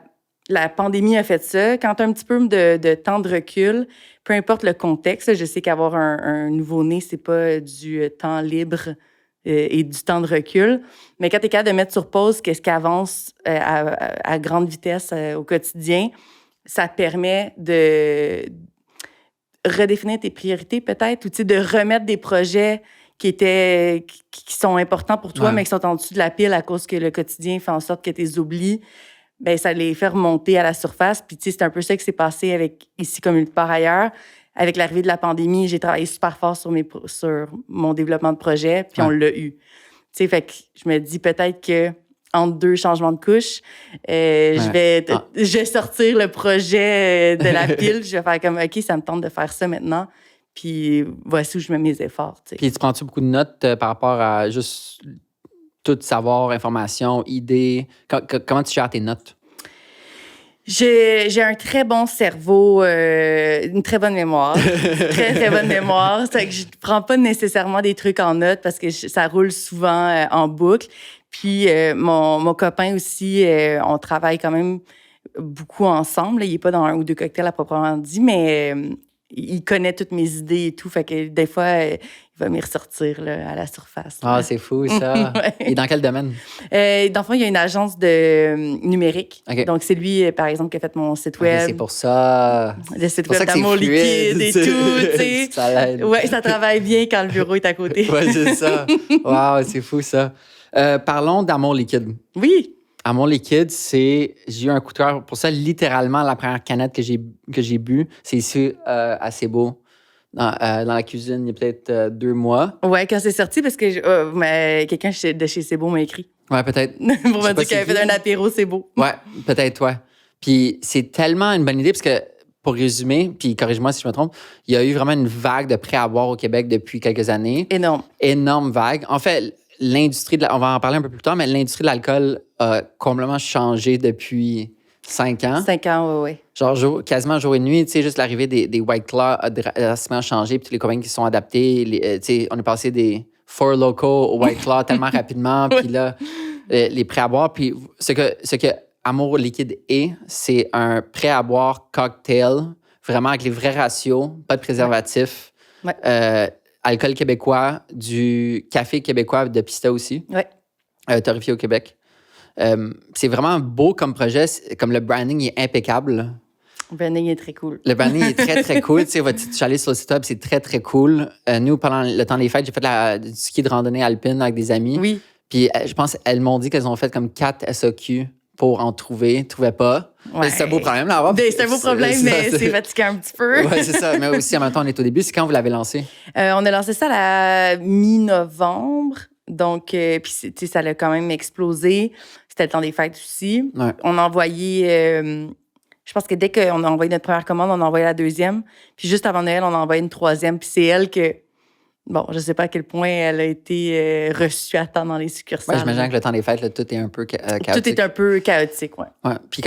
la pandémie a fait ça. Quand tu as un petit peu de temps de recul, peu importe le contexte, je sais qu'avoir un nouveau-né, c'est pas du temps libre et du temps de recul. Mais quand tu es capable de mettre sur pause qu'est-ce qui avance à grande vitesse au quotidien, ça te permet de redéfinir tes priorités peut-être, ou de remettre des projets qui sont importants pour toi, mais qui sont en dessous de la pile à cause que le quotidien fait en sorte que tu les oublies. Ben ça les fait remonter à la surface. Puis, tu sais, c'est un peu ça qui s'est passé avec Ici comme nulle part ailleurs. Avec l'arrivée de la pandémie, j'ai travaillé super fort sur mon développement de projet, puis on l'a eu. Tu sais, fait que je me dis peut-être que entre 2 changements de couche, je vais sortir le projet de la pile. Je vais faire comme, OK, ça me tente de faire ça maintenant. Puis voici où je mets mes efforts. T'sais. Puis tu prends-tu beaucoup de notes par rapport à juste tout savoir, information, idées? Comment tu gères tes notes? J'ai un très bon cerveau, une très bonne mémoire. Très, très bonne mémoire. C'est que je prends pas nécessairement des trucs en note parce que ça roule souvent en boucle. Puis mon copain aussi, on travaille quand même beaucoup ensemble. Là. Il est pas dans un ou deux cocktails à proprement dit, mais il connaît toutes mes idées et tout. Fait que des fois, il va m'y ressortir là, à la surface. Ah, Là. c'est fou, ça. Ouais. Et dans quel domaine? Dans le fond, il y a une agence de numérique. OK. Donc, c'est lui, par exemple, qui a fait mon site Ok, web. c'est pour ça. Le site pour web ça que c'est d'Amour fluide, Liquide et tout, tu sais. Ça l'aide. Ouais, ça travaille bien quand le bureau est à côté. Ouais, c'est ça. Wow, c'est fou, ça. Parlons d'Amour Liquide. Oui. Amour Liquide, j'ai eu un coup de cœur pour ça. Littéralement, la première canette que j'ai bu, c'est ici, à Cebu, dans la cuisine, il y a peut-être 2 mois. Ouais, quand c'est sorti, parce que quelqu'un de chez C'est Beau m'a écrit Ouais, peut-être. pour Je sais me pas dire qu'il avait c'est fait qui. un apéro C'est Beau. Ouais, peut-être, toi. Puis c'est tellement une bonne idée parce que, pour résumer, puis corrige-moi si je me trompe, il y a eu vraiment une vague de prêts à boire au Québec depuis quelques années. Énorme. Énorme vague. En fait, l'industrie on va en parler un peu plus tard, mais l'industrie de l'alcool a complètement changé depuis 5 ans. 5 ans, ouais. Genre quasiment jour et nuit, tu sais, juste l'arrivée des White Claw a drastiquement changé, puis tous les compagnies qui se sont adaptés, tu sais, on est passé des Four Loko au White Claw tellement rapidement, puis là, les prêts à boire, puis ce que Amour Liquide est, c'est un prêt à boire cocktail, vraiment avec les vrais ratios, pas de préservatif, Ouais. alcool québécois, du café québécois de Pista aussi, torréfié au Québec. C'est vraiment beau comme projet, comme le branding est impeccable. Le branding est très cool. Le branding est très, très cool. Tu sais, je suis allé sur le site web, c'est très, très cool. Nous, pendant le temps des fêtes, j'ai fait du ski de randonnée alpine avec des amis. Oui. Puis je pense qu'elles m'ont dit qu'elles ont fait comme 4 SAQ pour en trouver. Ils ne trouvaient pas. Ouais. C'est un beau problème, là. C'est un beau problème, mais c'est fatigant un petit peu. Oui, c'est ça. Mais aussi, en même temps, on est au début. C'est quand vous l'avez lancé? On a lancé ça à la mi-novembre. Donc, puis ça a quand même explosé. C'était le temps des fêtes aussi. Ouais. On a envoyé... je pense que dès qu'on a envoyé notre première commande, on a envoyé la deuxième. Puis juste avant Noël, on a envoyé une troisième. Puis c'est elle que... Bon, je sais pas à quel point elle a été reçue à temps dans les succursales. Ouais, j'imagine que le temps des fêtes, là, tout est un peu chaotique. Tout est un peu chaotique, oui. Ouais. Puis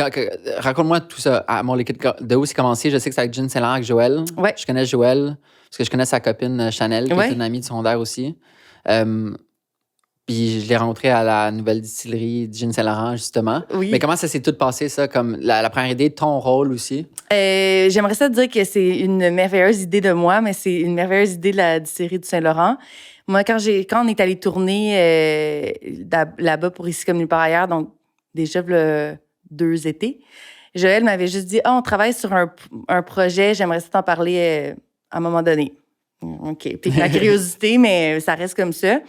raconte-moi tout ça. À Mon Liquide, de où c'est commencé? Je sais que c'est avec Gin Saint Laurent, avec Joël. Ouais. Je connais Joël, parce que je connais sa copine Chanel, qui est une amie du secondaire aussi. Puis je l'ai rencontré à la nouvelle distillerie Gin Saint Laurent, justement. Oui. Mais comment ça s'est tout passé, ça? Comme la première idée, ton rôle aussi? J'aimerais ça te dire que c'est une merveilleuse idée de moi, mais c'est une merveilleuse idée de la distillerie du Saint-Laurent. Moi, quand on est allé tourner là-bas pour Ici comme nulle part ailleurs, donc déjà 2 étés, Joël m'avait juste dit « Ah, on travaille sur un projet, j'aimerais ça t'en parler à un moment donné. » OK. Puis la curiosité, mais ça reste comme ça.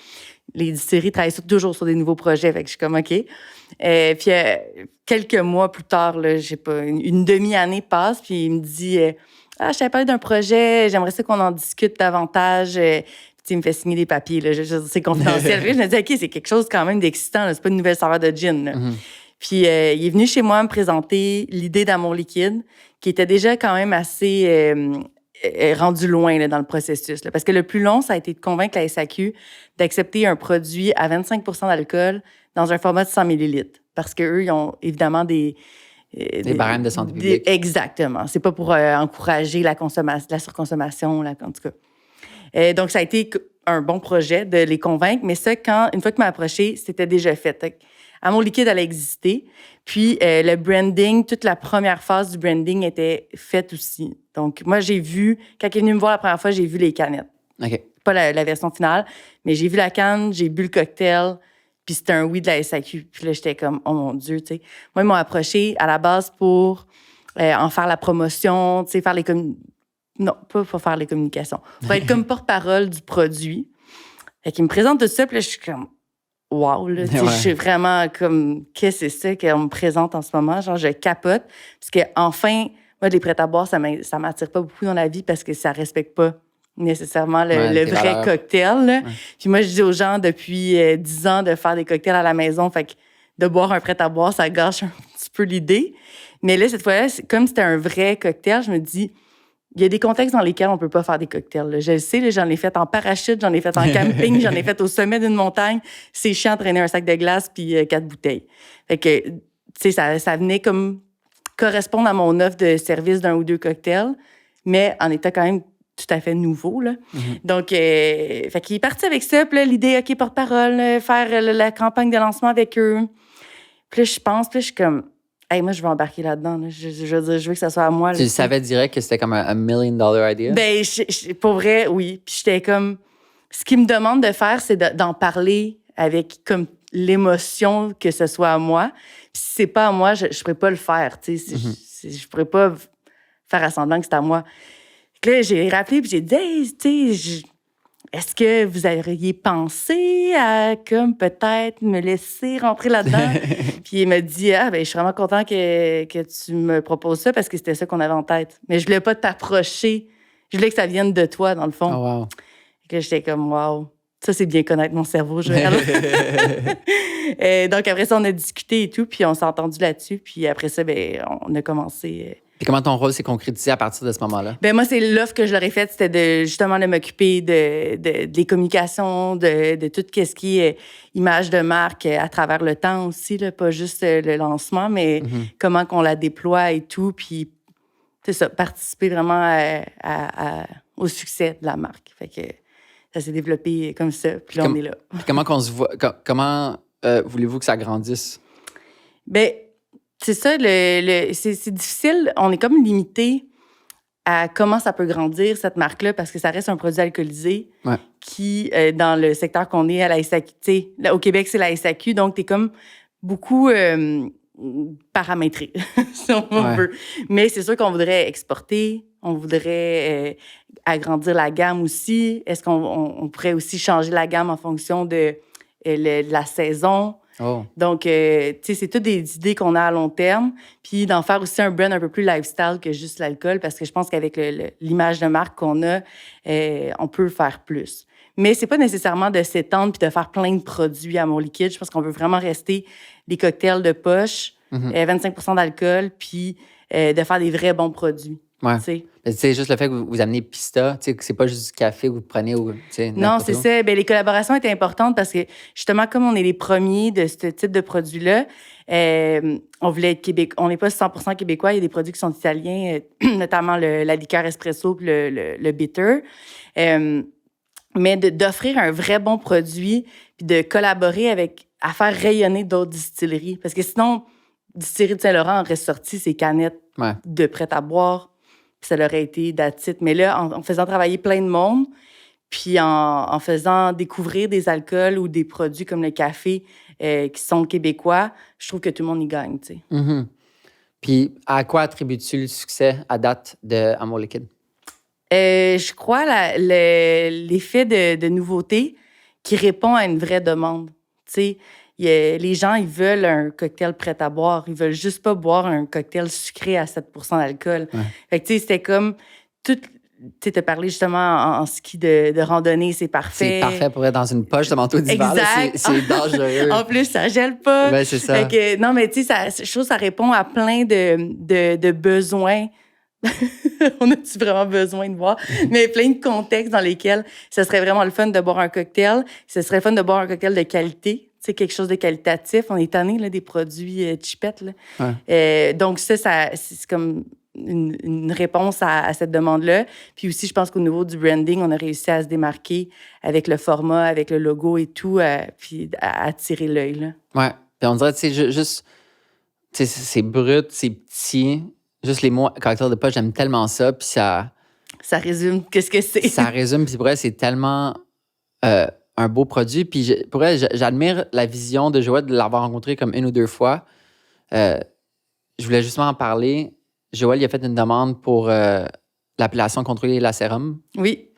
Les distilleries travaillent toujours sur des nouveaux projets, fait que je suis comme OK. Puis quelques mois plus tard, là, j'ai pas une demi-année passe, puis il me dit Ah, je t'avais parlé d'un projet, j'aimerais ça qu'on en discute davantage. Puis il me fait signer des papiers, là, c'est confidentiel. Puis je me dis OK, c'est quelque chose quand même d'excitant, là, c'est pas une nouvelle saveur de gin. Là. Mm-hmm. Puis il est venu chez moi me présenter l'idée d'Amour Liquide, qui était déjà quand même assez rendu loin là, dans le processus. Là. Parce que le plus long, ça a été de convaincre la SAQ d'accepter un produit à 25 % d'alcool dans un format de 100 ml. Parce qu'eux, ils ont évidemment des barèmes de santé publique. Exactement. C'est pas pour encourager la surconsommation, là, en tout cas. Donc, ça a été un bon projet de les convaincre. Mais ça, une fois que m'a approché, c'était déjà fait. Amour Liquide allait exister. Puis, le branding, toute la première phase du branding était faite aussi. Donc, moi, j'ai vu, quand il est venu me voir la première fois, j'ai vu les canettes. OK. Pas la version finale, mais j'ai vu la canne, j'ai bu le cocktail, puis c'était un oui de la SAQ. Puis là, j'étais comme, oh mon Dieu, tu sais. Moi, ils m'ont approché à la base pour en faire la promotion, tu sais, faire les non, pas pour faire les communications. Pour être comme porte-parole du produit. Fait qu'ils me présentent tout ça, puis là, je suis comme, wow, là, tu sais, je suis vraiment comme, qu'est-ce que c'est ça qu'on me présente en ce moment? Genre, je capote. Parce que, enfin, moi, les prêts-à-boire, ça m'attire pas beaucoup dans la vie parce que ça respecte pas nécessairement le vrai cocktail. Là. Ouais. Puis moi, je dis aux gens depuis 10 ans de faire des cocktails à la maison. Fait que de boire un prêt-à-boire, ça gâche un petit peu l'idée. Mais là, cette fois-là, comme c'était un vrai cocktail, je me dis, il y a des contextes dans lesquels on peut pas faire des cocktails. Là. Je le sais, là, j'en ai fait en parachute, j'en ai fait en camping, j'en ai fait au sommet d'une montagne. C'est chiant de traîner un sac de glace puis 4 bouteilles. Fait que, tu sais, ça venait comme correspondre à mon offre de service d'un ou deux cocktails, mais en étant quand même tout à fait nouveau, là. Donc, fait qu'il est parti avec ça. Puis là, l'idée, OK, porte-parole, faire la campagne de lancement avec eux. Puis là, je pense, puis là, je suis comme, hey, moi, je veux embarquer là-dedans. Là. Je veux dire, je veux que ça soit à moi. Là, Tu savais direct que c'était comme un $1 million idea? Ben, pour vrai, oui. Puis j'étais comme, ce qu'il me demande de faire, c'est d'en parler avec comme l'émotion que ce soit à moi. Puis si c'est pas à moi, je pourrais pas le faire, tu sais. Je pourrais pas faire à semblant que c'est à moi. Là, j'ai rappelé puis j'ai dit, hey, tu sais, est-ce que vous auriez pensé à comme peut-être me laisser rentrer là-dedans? Puis il m'a dit, ben je suis vraiment content que tu me proposes ça parce que c'était ça qu'on avait en tête. Mais je voulais pas t'approcher. Je voulais que ça vienne de toi, dans le fond. Oh, wow. Et que j'étais comme, wow, ça c'est bien connaître mon cerveau, Joël. Donc après ça, on a discuté et tout, puis on s'est entendu là-dessus. Puis après ça, ben on a commencé. Puis comment ton rôle s'est concrétisé à partir de ce moment-là? Ben moi, c'est l'offre que je leur ai faite, c'était de justement de m'occuper des communications, de tout ce qui est image de marque à travers le temps aussi, là, pas juste le lancement, mais comment qu'on la déploie et tout. Puis, c'est ça, participer vraiment au succès de la marque. Fait que ça s'est développé comme ça, puis là, on est là. Puis comment qu'on se voit, comment voulez-vous que ça grandisse? Ben c'est ça, c'est difficile. On est comme limité à comment ça peut grandir, cette marque-là, parce que ça reste un produit alcoolisé qui, dans le secteur qu'on est à la SAQ, tu sais, au Québec, c'est la SAQ, donc t'es comme beaucoup paramétré, si on veut. Mais c'est sûr qu'on voudrait exporter, on voudrait agrandir la gamme aussi. Est-ce qu'on pourrait aussi changer la gamme en fonction de la saison? Oh. Donc, tu sais, c'est toutes des idées qu'on a à long terme. Puis d'en faire aussi un brand un peu plus lifestyle que juste l'alcool, parce que je pense qu'avec l'image de marque qu'on a, on peut faire plus. Mais c'est pas nécessairement de s'étendre puis de faire plein de produits à mon liquide. Je pense qu'on veut vraiment rester des cocktails de poche, 25% d'alcool, puis de faire des vrais bons produits. Ouais. Tu sais. C'est juste le fait que vous amenez Pista, tu sais, que c'est pas juste du café que vous prenez ou, tu sais, non, c'est ça. Ben, les collaborations étaient importantes parce que, justement, comme on est les premiers de ce type de produit-là, on voulait être québécois. On n'est pas 100% québécois. Il y a des produits qui sont italiens, notamment la liqueur espresso puis le bitter. Mais d'offrir un vrai bon produit puis de collaborer à faire rayonner d'autres distilleries. Parce que sinon, Distillerie de Saint-Laurent aurait sorti ses canettes de prêt à boire. Ça leur a été that's it. Mais là, en faisant travailler plein de monde, puis en faisant découvrir des alcools ou des produits comme le café qui sont québécois, je trouve que tout le monde y gagne, tu sais. Puis à quoi attribues-tu le succès à date de Amour Liquide? Je crois l'effet de nouveauté qui répond à une vraie demande. Tu sais, les gens, ils veulent un cocktail prêt à boire. Ils veulent juste pas boire un cocktail sucré à 7% d'alcool. Fait que, tu sais, c'était comme tout. Tu as parlé justement en ski de randonnée, c'est parfait. C'est parfait pour être dans une poche de manteau d'hiver. C'est dangereux. En plus, ça gèle pas. Ouais, c'est ça. Fait que, non, mais tu sais, je trouve que ça répond à plein de besoins. On a-tu vraiment besoin de voir? Mais plein de contextes dans lesquels ce serait vraiment le fun de boire un cocktail. Ce serait le fun de boire un cocktail de qualité. Tu sais, quelque chose de qualitatif. On est tanné là, des produits chipettes. Là. Donc, ça c'est comme une réponse à cette demande-là. Puis aussi, je pense qu'au niveau du branding, on a réussi à se démarquer avec le format, avec le logo et tout, puis à attirer l'œil. Là. Ouais. Puis on dirait, tu sais, juste... Tu sais, c'est brut, c'est petit. Juste les mots cocktail de poche, j'aime tellement ça. Puis ça résume qu'est-ce que c'est. Ça résume. Puis pour elle, c'est tellement un beau produit. Puis pour elle, j'admire la vision de Joël de l'avoir rencontré comme une ou deux fois. Je voulais justement en parler. Joël, il a fait une demande pour l'appellation contrôlée lacérum. Oui. Tu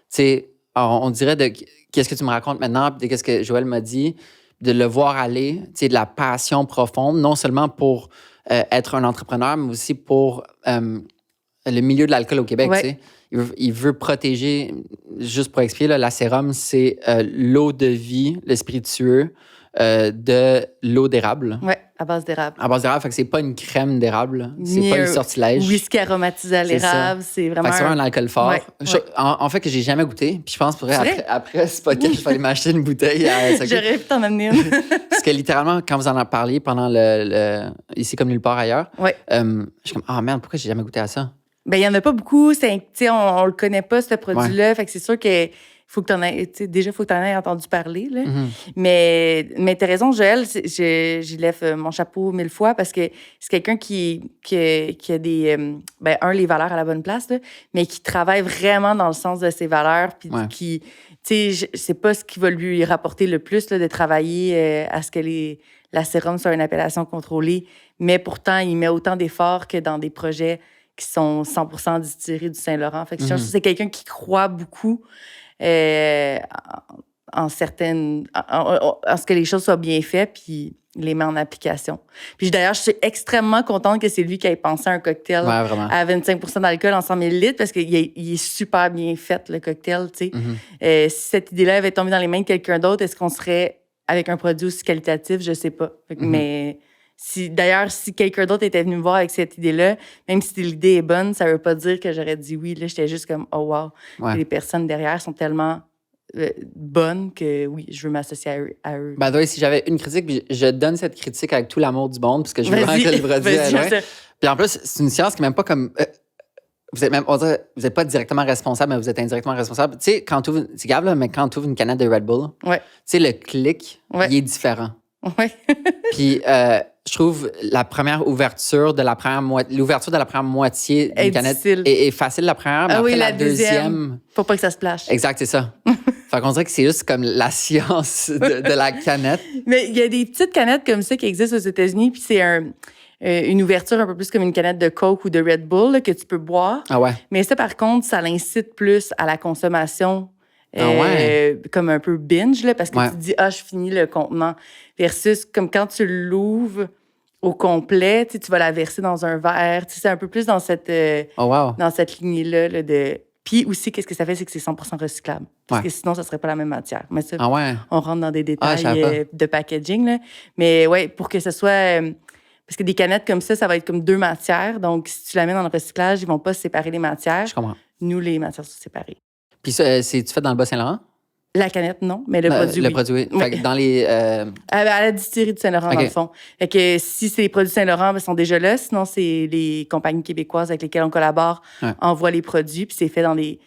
sais, on dirait de qu'est-ce que tu me racontes maintenant, puis de qu'est-ce que Joël m'a dit, de le voir aller, tu sais, de la passion profonde, non seulement pour être un entrepreneur, mais aussi pour le milieu de l'alcool au Québec. Tu sais. Il veut protéger, juste pour expliquer, là, lacérum, c'est l'eau de vie, le spiritueux de l'eau d'érable. Ouais, à base d'érable. À base d'érable, fait que c'est pas une crème d'érable, c'est Ni pas un un sortilège. whisky aromatisé à C'est ça. l'érable, c'est vraiment. Fait que c'est vraiment un alcool fort. Ouais, ouais. En fait, que j'ai jamais goûté. Puis je pense pour C'est vrai, vrai? après ce podcast, je vais aller m'acheter une bouteille. J'aurais pu t'en amener une. Parce que littéralement, quand vous en avez parlé pendant ici comme nulle part ailleurs, Ouais. je suis comme, ah merde, pourquoi j'ai jamais goûté à ça? Ben, il y en a pas beaucoup. Tu sais, on le connaît pas, ce produit-là. Fait que c'est sûr que faut que t'en aies, tu sais, déjà, faut que t'en aies entendu parler, là. Mais t'as raison, Joël, j'y lève mon chapeau 1000 fois parce que c'est quelqu'un qui a des, les valeurs à la bonne place, là, mais qui travaille vraiment dans le sens de ses valeurs, puis qui, tu sais, c'est pas ce qui va lui rapporter le plus, là, de travailler à ce que la sérum soit une appellation contrôlée, mais pourtant, il met autant d'efforts que dans des projets qui sont 100% distillés du Saint-Laurent. Fait que je pense que c'est quelqu'un qui croit beaucoup en ce que les choses soient bien faites, puis les met en application. Puis d'ailleurs, je suis extrêmement contente que c'est lui qui ait pensé à un cocktail à 25% d'alcool en 100 ml parce qu'il est super bien fait, le cocktail, tu sais. Si cette idée-là avait tombé dans les mains de quelqu'un d'autre, est-ce qu'on serait avec un produit aussi qualitatif? Je sais pas. Mais d'ailleurs, si quelqu'un d'autre était venu me voir avec cette idée-là, même si l'idée est bonne, ça veut pas dire que j'aurais dit oui. Là, j'étais juste comme, oh wow. Les personnes derrière sont tellement bonnes que oui, je veux m'associer à eux. Ben, si j'avais une critique, puis je donne cette critique avec tout l'amour du monde, parce que je veux vraiment que le produit est loin. Puis en plus, c'est une science qui n'est même pas comme. Vous êtes même, on dirait, vous n'êtes pas directement responsable, mais vous êtes indirectement responsable. Tu sais, c'est grave, là, mais quand tu ouvres une canette de Red Bull, tu sais, le clic, il est différent. Puis je trouve la première ouverture de la première moitié d'une canette est facile la première, mais après la deuxième. Faut pas que ça se splash. Exact, c'est ça. Fait qu'on dirait que c'est juste comme la science de la canette. Mais il y a des petites canettes comme ça qui existent aux États-Unis, puis c'est une ouverture un peu plus comme une canette de Coke ou de Red Bull là, que tu peux boire. Ah ouais. Mais ça, par contre, ça l'incite plus à la consommation. Comme un peu binge, là, parce que tu te dis, je finis le contenant. Versus comme quand tu l'ouvres au complet, tu vas la verser dans un verre. C'est un peu plus dans cette, dans cette lignée-là. Là, Puis aussi, qu'est-ce que ça fait, c'est que c'est 100% recyclable. Parce que sinon, ça serait pas la même matière. Mais ça, on rentre dans des détails de packaging. Là. Mais pour que ce soit... parce que des canettes comme ça va être comme 2 matières. Donc, si tu la mets dans le recyclage, ils vont pas séparer les matières. Je comprends. Nous, les matières sont séparées. Puis c'est-tu fait dans le Bas-Saint-Laurent? La canette, non, mais le produit, le produit, oui. Fait que dans les... À la distillerie du Saint-Laurent, dans le fond. Fait que si c'est les produits Saint-Laurent, ils sont déjà là. Sinon, c'est les compagnies québécoises avec lesquelles on collabore envoient les produits, puis c'est fait dans des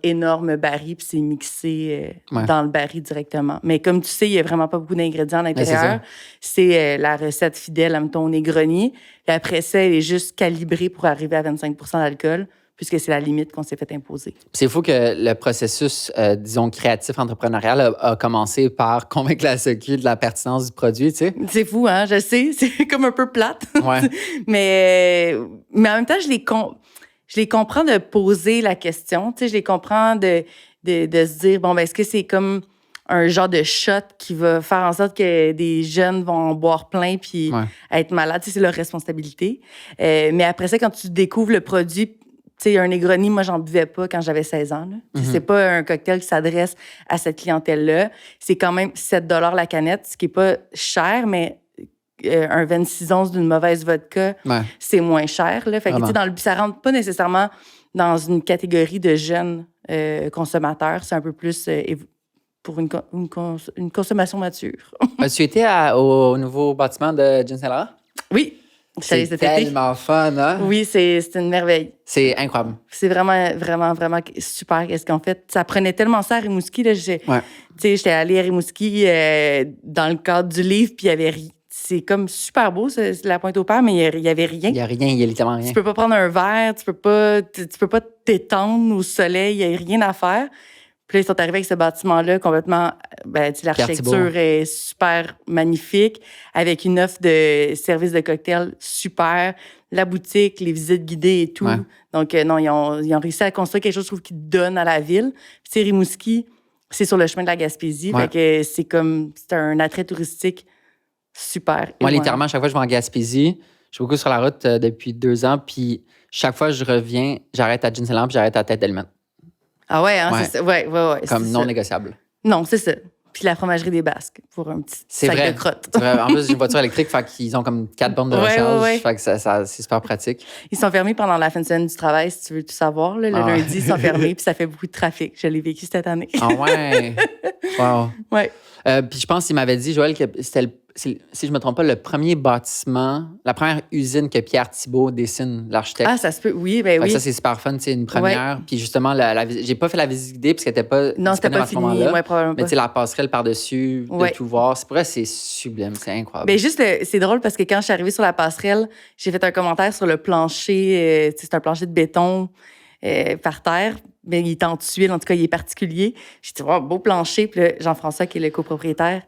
énormes barils, puis c'est mixé dans le baril directement. Mais comme tu sais, il n'y a vraiment pas beaucoup d'ingrédients à l'intérieur. C'est la recette fidèle, mettons, au Negroni. Et après ça, elle est juste calibrée pour arriver à 25% d'alcool, puisque c'est la limite qu'on s'est fait imposer. C'est fou que le processus, disons, créatif entrepreneurial a commencé par convaincre la SEQ de la pertinence du produit, tu sais. C'est fou, hein? Je sais, c'est comme un peu plate. mais en même temps, je les comprends de poser la question, tu sais, je les comprends de se dire, bon, ben est-ce que c'est comme un genre de shot qui va faire en sorte que des jeunes vont en boire plein puis être malades, tu sais, c'est leur responsabilité. Mais après ça, quand tu découvres le produit, tu sais, un Negroni, moi, j'en buvais pas quand j'avais 16 ans. C'est pas un cocktail qui s'adresse à cette clientèle-là. C'est quand même 7 $ la canette, ce qui est pas cher, mais un 26 onces d'une mauvaise vodka, c'est moins cher. Là. Fait que, tu sais, ça rentre pas nécessairement dans une catégorie de jeunes consommateurs. C'est un peu plus pour une consommation mature. As-tu été au nouveau bâtiment de Gin Saint-Laurent? Oui. C'est tellement fun, hein? Oui, c'est une merveille. C'est incroyable. C'est vraiment, vraiment, vraiment super qu'est-ce qu'on fait. Ça prenait tellement ça à Rimouski. Là, j'étais allée à Rimouski dans le cadre du livre, puis il y avait rien. C'est comme super beau, c'est la Pointe-au-Père, mais il y avait rien. Il y a rien, il y a littéralement rien. Tu peux pas prendre un verre, tu peux pas t'étendre au soleil, il y a rien à faire. Puis là, ils sont arrivés avec ce bâtiment-là complètement... l'architecture est super magnifique, avec une offre de services de cocktail super, la boutique, les visites guidées et tout. Donc, non, ils ont réussi à construire quelque chose, je trouve, qui donne à la ville. Puis, Rimouski, c'est sur le chemin de la Gaspésie. Fait que c'est un attrait touristique super. Moi, littéralement, chaque fois que je vais en Gaspésie, je suis beaucoup sur la route depuis 2 ans, puis chaque fois que je reviens, j'arrête à Gin Saint-Laurent puis j'arrête à Tête d'Elmet. Ah ouais, hein, c'est ça. Ouais. Comme non négociable. Non, c'est ça. Puis la fromagerie des Basques pour un petit C'est sac vrai. de crottes. C'est vrai. En plus, j'ai une voiture électrique, fait qu'ils ont comme 4 bornes de recharge. Fait que c'est super pratique. Ils sont fermés pendant la fin de semaine du travail, si tu veux tout savoir. Là. Le lundi, ils sont fermés, puis ça fait beaucoup de trafic. Je l'ai vécu cette année. Ah ouais? Wow. Ouais. Puis je pense qu'il m'avait dit, Joël, que c'était, si je ne me trompe pas, le premier bâtiment, la première usine que Pierre Thibault dessine, l'architecte. Ah, ça se peut. Oui, ben Fait oui. que ça, c'est super fun, une première. Ouais. Puis justement, j'ai pas fait la visite guidée parce qu'elle n'était pas Non, c'était pas à ce fini. moment-là. Ouais, probablement Mais pas. tu sais, la passerelle par-dessus, de tout voir. C'est pour vrai, c'est sublime, c'est incroyable. Ben juste, c'est drôle parce que quand je suis arrivée sur la passerelle, j'ai fait un commentaire sur le plancher. C'est un plancher de béton par terre. Mais il est en tuile, en tout cas, il est particulier. J'ai dit, wow, beau plancher. Puis là, Jean-François, qui est le copropriétaire,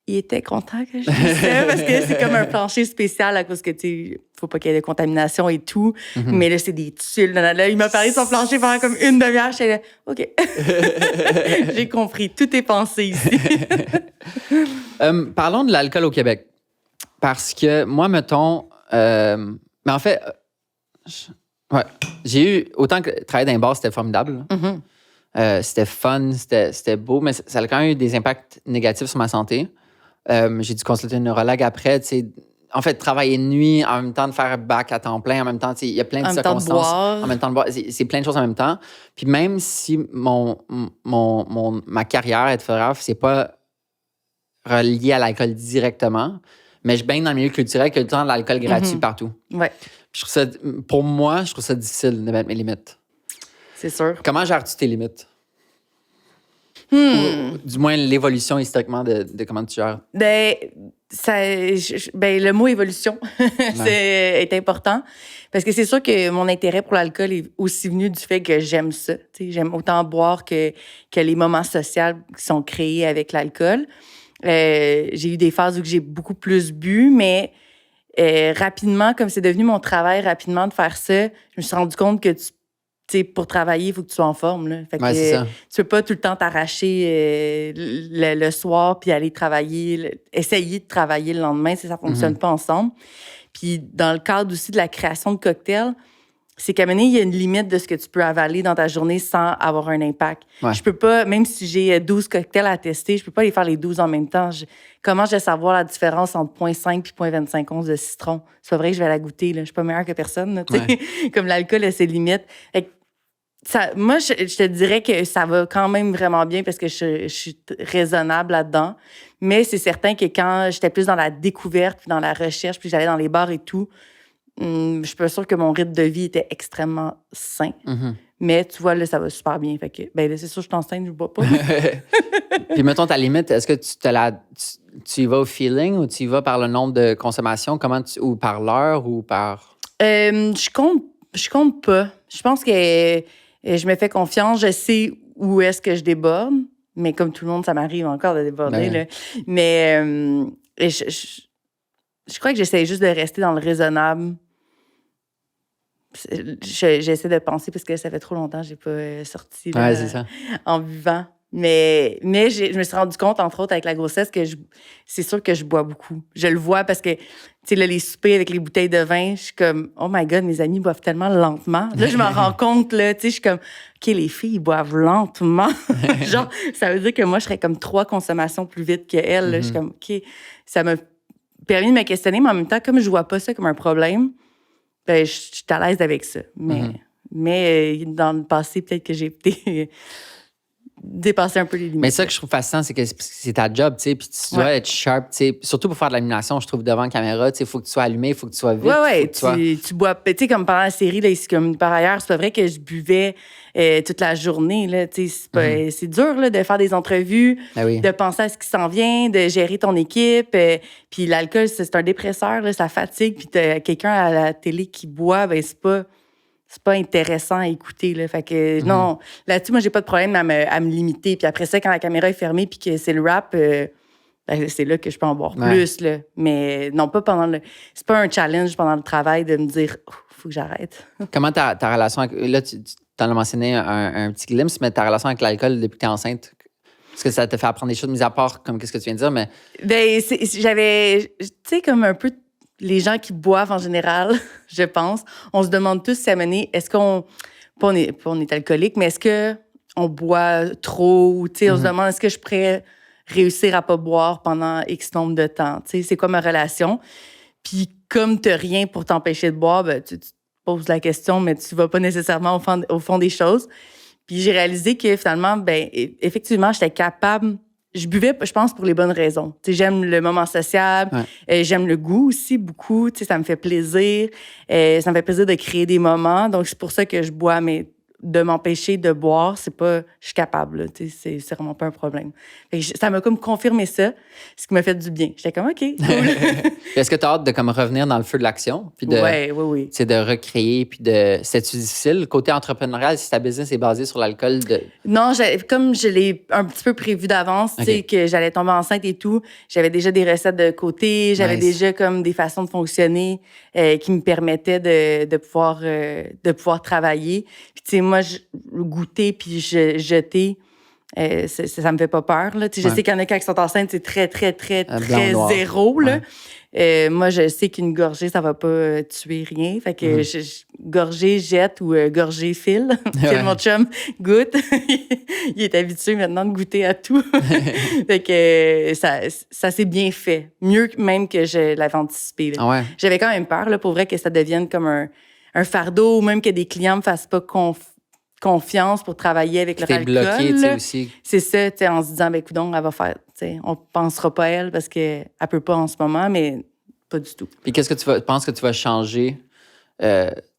il était content que je dise ça parce que c'est comme un plancher spécial à cause que, tu sais, faut pas qu'il y ait de contamination et tout. Mais là, c'est des tuiles. Là, il m'a parlé de son plancher pendant comme une demi-heure. J'étais là, OK. J'ai compris. Tout est pensé ici. Parlons de l'alcool au Québec. Parce que moi, mettons... mais en fait... Ouais. J'ai eu... Autant que travailler dans un bar, c'était formidable. C'était fun, c'était beau, mais ça a quand même eu des impacts négatifs sur ma santé. J'ai dû consulter une neurologue après. En fait, travailler de nuit, en même temps de faire bac à temps plein, en même temps, il y a plein de circonstances. En même temps de boire. C'est plein de choses en même temps. Puis même si ma carrière est photographe, c'est pas relié à l'alcool directement, mais je baigne dans le milieu culturel que le temps de l'alcool gratuit partout. Ouais. Pour moi, je trouve ça difficile de mettre mes limites. C'est sûr. Comment gères-tu tes limites? Ou, du moins, l'évolution historiquement de comment tu gères. Le mot évolution est important. Parce que c'est sûr que mon intérêt pour l'alcool est aussi venu du fait que j'aime ça. T'sais, j'aime autant boire que les moments sociaux qui sont créés avec l'alcool. J'ai eu des phases où j'ai beaucoup plus bu, mais rapidement, comme c'est devenu mon travail rapidement de faire ça, je me suis rendu compte que pour travailler, il faut que tu sois en forme. Là. Fait que, c'est ça. tu peux pas tout le temps t'arracher le soir puis aller travailler, essayer de travailler le lendemain, ça fonctionne pas ensemble. Puis dans le cadre aussi de la création de cocktails, c'est qu'à un moment donné, il y a une limite de ce que tu peux avaler dans ta journée sans avoir un impact. Ouais. Je peux pas, même si j'ai 12 cocktails à tester, je peux pas les faire les 12 en même temps. Comment je vais savoir la différence entre 0,5 et 0,25 onces de citron? C'est pas vrai que je vais la goûter. Là. Je suis pas meilleure que personne. Là, comme l'alcool a ses limites. Moi, je te dirais que ça va quand même vraiment bien parce que je suis raisonnable là-dedans. Mais c'est certain que quand j'étais plus dans la découverte, puis dans la recherche, puis j'allais dans les bars et tout, je suis pas sûre que mon rythme de vie était extrêmement sain. Mais tu vois, là, ça va super bien. Fait que, là, c'est sûr, je suis enceinte, je bois pas. Puis, mettons ta limite, est-ce que tu y vas au feeling ou tu y vas par le nombre de consommation? Ou par l'heure ou par... Je compte pas. Je pense que je me fais confiance. Je sais où est-ce que je déborde. Mais comme tout le monde, ça m'arrive encore de déborder. Là. Mais je crois que j'essaie juste de rester dans le raisonnable. J'essaie de penser parce que ça fait trop longtemps que j'ai pas sorti là, c'est ça. En buvant. Mais je me suis rendu compte, entre autres, avec la grossesse, que c'est sûr que je bois beaucoup. Je le vois parce que, tu sais, là, les soupers avec les bouteilles de vin, je suis comme, oh my God, mes amis boivent tellement lentement. Là, je m'en rends compte, là, tu sais, je suis comme, OK, les filles, ils boivent lentement. Genre, ça veut dire que moi, je serais comme 3 consommations plus vite qu'elles. Je suis comme, OK, ça m'a permis de me questionner, mais en même temps, comme je vois pas ça comme un problème, je suis à l'aise avec ça. Mais dans le passé, peut-être que j'ai été dépasser un peu les limites. Mais ça que je trouve fascinant, c'est que c'est ta job, tu sais, puis tu dois être sharp, tu sais, surtout pour faire de l'animation, je trouve, devant la caméra, tu sais, il faut que tu sois allumé, il faut que tu sois vite. Tu bois, tu sais, comme pendant la série, là, comme par ailleurs, c'est pas vrai que je buvais toute la journée, là, tu sais, c'est dur, là, de faire des entrevues, de penser à ce qui s'en vient, de gérer ton équipe, puis l'alcool, c'est un dépresseur, là, ça fatigue, puis t'as quelqu'un à la télé qui boit, c'est pas intéressant à écouter. Là. Fait que non, là-dessus, moi, j'ai pas de problème à me limiter. Puis après ça, quand la caméra est fermée puis que c'est le rap, c'est là que je peux en boire plus. Là. Mais non, pas pendant le... C'est pas un challenge pendant le travail de me dire « faut que j'arrête ». Comment ta relation avec... Là, tu t'en as mentionné un petit glimpse, mais ta relation avec l'alcool depuis que t'es enceinte, est-ce que ça te fait apprendre des choses, mis à part comme qu'est-ce que tu viens de dire, mais... J'avais, tu sais, comme un peu... Les gens qui boivent en général, je pense, on se demande tous si à mener, est-ce qu'on est alcoolique, mais est-ce qu'on boit trop? On se demande, est-ce que je pourrais réussir à pas boire pendant X nombre de temps? Tu sais, c'est quoi ma relation? Puis comme tu n'as rien pour t'empêcher de boire, ben, tu te poses la question, mais tu vas pas nécessairement au fond des choses. Puis j'ai réalisé que finalement, ben effectivement, j'étais capable. Je buvais, je pense, pour les bonnes raisons. Tu sais, j'aime le moment sociable, j'aime le goût aussi beaucoup. Tu sais, ça me fait plaisir. Ça me fait plaisir de créer des moments. Donc c'est pour ça que je bois, mais de m'empêcher de boire, c'est pas, je suis capable, là, tu sais, c'est vraiment pas un problème. Fait que ça m'a comme confirmé ça, ce qui m'a fait du bien. J'étais comme, OK, cool. Est-ce que tu as hâte de comme revenir dans le feu de l'action? Puis Oui. C'est de recréer, puis c'est-tu difficile? Côté entrepreneurial, si ta business est basée sur l'alcool? Non, comme je l'ai un petit peu prévu d'avance, tu sais, que j'allais tomber enceinte et tout, j'avais déjà des recettes de côté, j'avais déjà comme des façons de fonctionner qui me permettaient de pouvoir travailler. Puis tu sais, moi, goûter puis jeter, ça me fait pas peur, là. Tu sais, je sais qu'il y en a qui sont enceintes, c'est très, très, très, très zéro, là. Moi, je sais qu'une gorgée, ça va pas tuer rien. Fait que gorgée, jette ou gorgée, file. File, mon chum, goûte. Il est habitué maintenant de goûter à tout. Fait que ça s'est bien fait. Mieux même que je l'avais anticipé. J'avais quand même peur, là, pour vrai, que ça devienne comme un fardeau ou même que des clients me fassent pas confiance pour travailler avec leur alcool. T'es bloqué, tu sais, aussi. C'est ça, tu sais, en se disant, ben, coudonc, elle va faire, tu sais, on pensera pas à elle parce qu'elle peut pas en ce moment, mais pas du tout. Puis qu'est-ce que tu penses que tu vas changer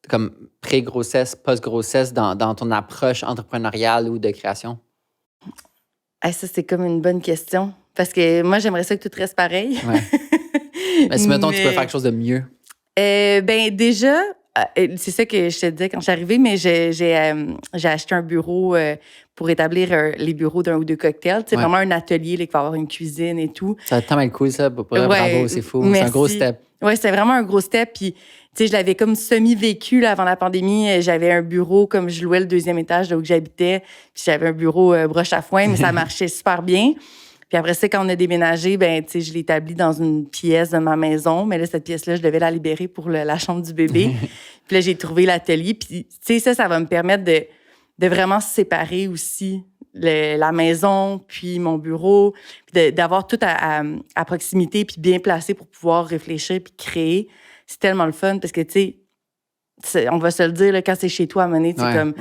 comme pré-grossesse, post-grossesse dans ton approche entrepreneuriale ou de création? Ça, c'est comme une bonne question. Parce que moi, j'aimerais ça que tout reste pareil. Mais si, mettons, tu peux faire quelque chose de mieux. Ben déjà, c'est ça que je te disais quand je suis arrivée, mais j'ai acheté un bureau pour établir les bureaux d'un ou deux cocktails. C'est vraiment un atelier là, qui va avoir une cuisine et tout. Ça va être tellement cool, ça. Bravo, c'est fou. Merci. C'est un gros step. Oui, c'était vraiment un gros step. Puis, tu sais, je l'avais comme semi-vécu là, avant la pandémie. J'avais un bureau, comme je louais le 2e étage là où j'habitais. Puis j'avais un bureau broche à foin, mais ça marchait super bien. Puis après ça, quand on a déménagé, ben, tu sais, je l'ai établi dans une pièce de ma maison. Mais là, cette pièce-là, je devais la libérer pour la chambre du bébé. Puis là, j'ai trouvé l'atelier. Puis, tu sais, ça va me permettre de vraiment séparer aussi la maison, puis mon bureau, puis d'avoir tout à proximité, puis bien placé pour pouvoir réfléchir puis créer. C'est tellement le fun parce que, tu sais, on va se le dire, là, quand c'est chez toi à mener, tu sais, comme,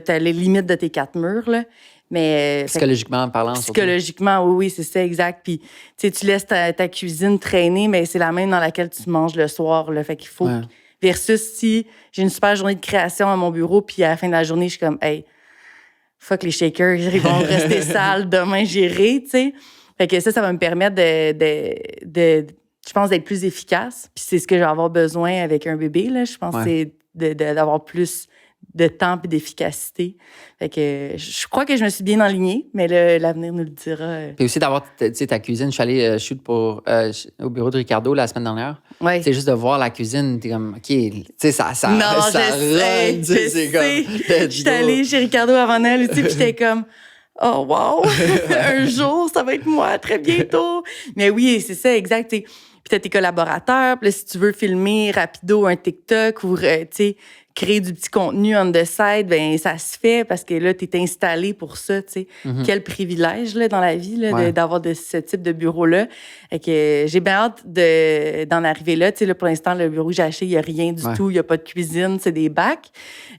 t'as les limites de tes 4 murs, là. Mais, psychologiquement parlant. Psychologiquement, oui, c'est ça, exact. Puis, tu sais, tu laisses ta cuisine traîner, mais c'est la même dans laquelle tu manges le soir, là. Fait qu'il faut... Versus si j'ai une super journée de création à mon bureau, puis à la fin de la journée, je suis comme, hey, fuck les shakers, ils vont rester sales, demain j'irai, tu sais. Fait que ça va me permettre je pense, d'être plus efficace. Puis c'est ce que je vais avoir besoin avec un bébé, là. Je pense que c'est d'avoir plus de temps et d'efficacité. Fait que je crois que je me suis bien enlignée, mais l'avenir nous le dira. Puis aussi d'avoir ta cuisine. Je suis allée shoot au bureau de Ricardo la semaine dernière. C'est juste de voir la cuisine, t'es comme, OK, tu sais, ça non, je sais. Je suis allée chez Ricardo avant Noël, puis j'étais comme, oh wow, un jour, ça va être moi, très bientôt. Mais oui, c'est ça, exact. Puis t'as tes collaborateurs, puis là, si tu veux filmer rapido un TikTok ou, tu sais, créer du petit contenu on the side, ben ça se fait parce que là, tu es installé pour ça, tu sais. Quel privilège là, dans la vie là, d'avoir ce type de bureau-là. Et que j'ai bien hâte d'en arriver là. Tu sais, là, pour l'instant, le bureau que j'ai acheté, il n'y a rien du tout. Il n'y a pas de cuisine, c'est des bacs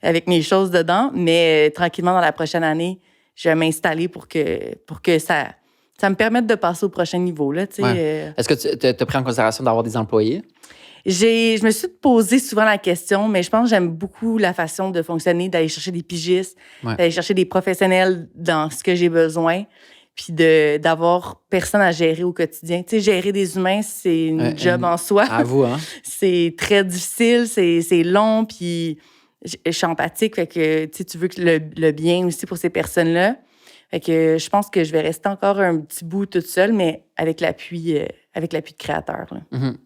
avec mes choses dedans. Mais tranquillement, dans la prochaine année, je vais m'installer pour que ça me permette de passer au prochain niveau. Là, tu sais. Est-ce que tu as pris en considération d'avoir des employés? Je me suis posé souvent la question, mais je pense que j'aime beaucoup la façon de fonctionner, d'aller chercher des pigistes, d'aller chercher des professionnels dans ce que j'ai besoin, puis d'avoir personne à gérer au quotidien. Tu sais, gérer des humains, c'est une job en soi. À vous, hein? C'est très difficile, c'est long, puis je suis empathique, fait que tu veux que le bien aussi pour ces personnes-là. Fait que je pense que je vais rester encore un petit bout toute seule, mais avec l'appui de créateurs.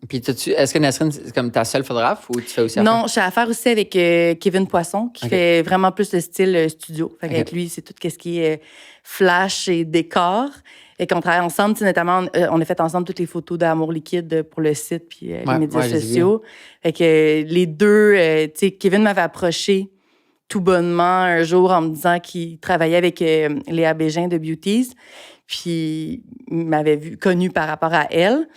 Puis, est-ce que Nesrine, c'est comme ta seule photographe ou tu fais aussi affaire? Non, je fais affaire aussi avec Kevin Poisson, qui fait vraiment plus le style studio. Fait qu'avec lui, c'est tout ce qui est flash et décor. Et qu'on travaille ensemble, notamment, on a fait ensemble toutes les photos d'Amour liquide pour le site puis les médias sociaux. Fait que les deux, tu sais, Kevin m'avait approché tout bonnement un jour en me disant qu'il travaillait avec Léa Bégin de Beauties. Puis, il m'avait connu par rapport à elle.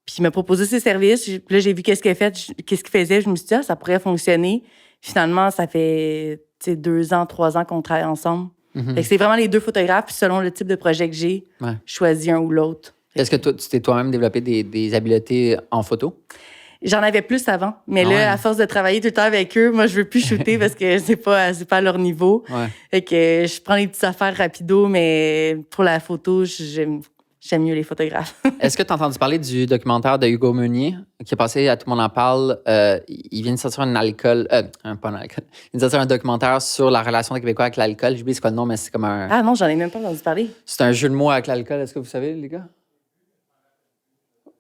Puis, il m'a proposé ses services. Puis là, j'ai vu qu'est-ce qu'elle fait, qu'est-ce qu'il faisait. Je me suis dit, ça pourrait fonctionner. Finalement, ça fait 2 ans, 3 ans qu'on travaille ensemble. Fait que c'est vraiment les 2 photographes. Puis, selon le type de projet que j'ai, je choisis un ou l'autre. Est-ce que tu t'es toi-même développé des habiletés en photo? J'en avais plus avant. Mais là, à force de travailler tout le temps avec eux, moi, je veux plus shooter parce que c'est pas à leur niveau. Fait que je prends les petites affaires rapido, mais pour la photo, j'aime mieux les photographes. Est-ce que tu as entendu parler du documentaire de Hugo Meunier qui est passé à Tout le monde en parle? Il vient de sortir pas un alcool. Il vient de sortir un documentaire sur la relation des Québécois avec l'alcool. J'oublie c'est quoi le nom, mais c'est comme un... Ah non, j'en ai même pas entendu parler. C'est un jeu de mots avec l'alcool. Est-ce que vous savez, les gars?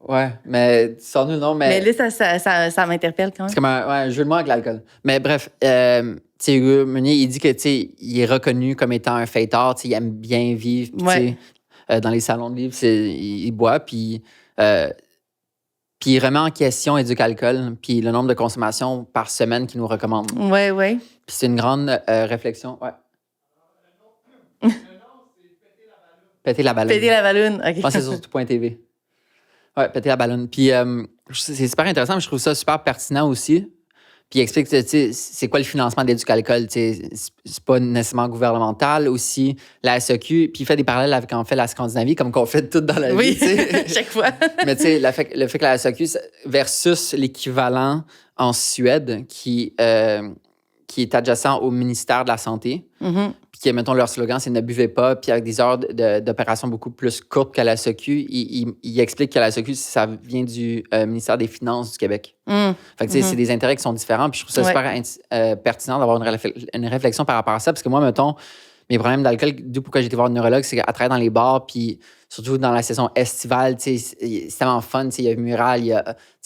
Ouais, mais sans nous, non, mais... Mais là, ça m'interpelle quand même. C'est comme un jeu de mots avec l'alcool. Mais bref, Hugo Meunier, il dit que, il est reconnu comme étant un fêtard, il aime bien vivre, puis dans les salons de livres, il boit, puis il remet en question Éduc-Alcool, puis le nombre de consommations par semaine qu'il nous recommande. Oui. Puis c'est une grande réflexion. Ouais. Péter la ballonne. Péter la ballonne, OK. Je pense que c'est sur tout.tv. Ouais, péter la ballonne. Puis c'est super intéressant, mais je trouve ça super pertinent aussi. Puis il explique, c'est quoi le financement d'Éduc-Alcool. C'est pas nécessairement gouvernemental aussi, la SAQ. Puis il fait des parallèles avec, en fait, la Scandinavie, comme qu'on fait tout dans la vie. Chaque fois. Mais tu sais, le fait que la SAQ versus l'équivalent en Suède qui est adjacent au ministère de la Santé. Puis qui, mettons, leur slogan, c'est « Ne buvez pas », puis avec des heures d'opération beaucoup plus courtes qu'à la SAQ. Il explique que la SAQ, ça vient du ministère des Finances du Québec. Fait que, tu sais, c'est des intérêts qui sont différents. Puis je trouve ça super pertinent d'avoir une réflexion par rapport à ça. Parce que moi, mettons, mes problèmes d'alcool, d'où pourquoi j'ai été voir un neurologue, c'est qu'à travailler dans les bars, puis surtout dans la saison estivale, tu sais, c'est tellement fun. Il y a mural, il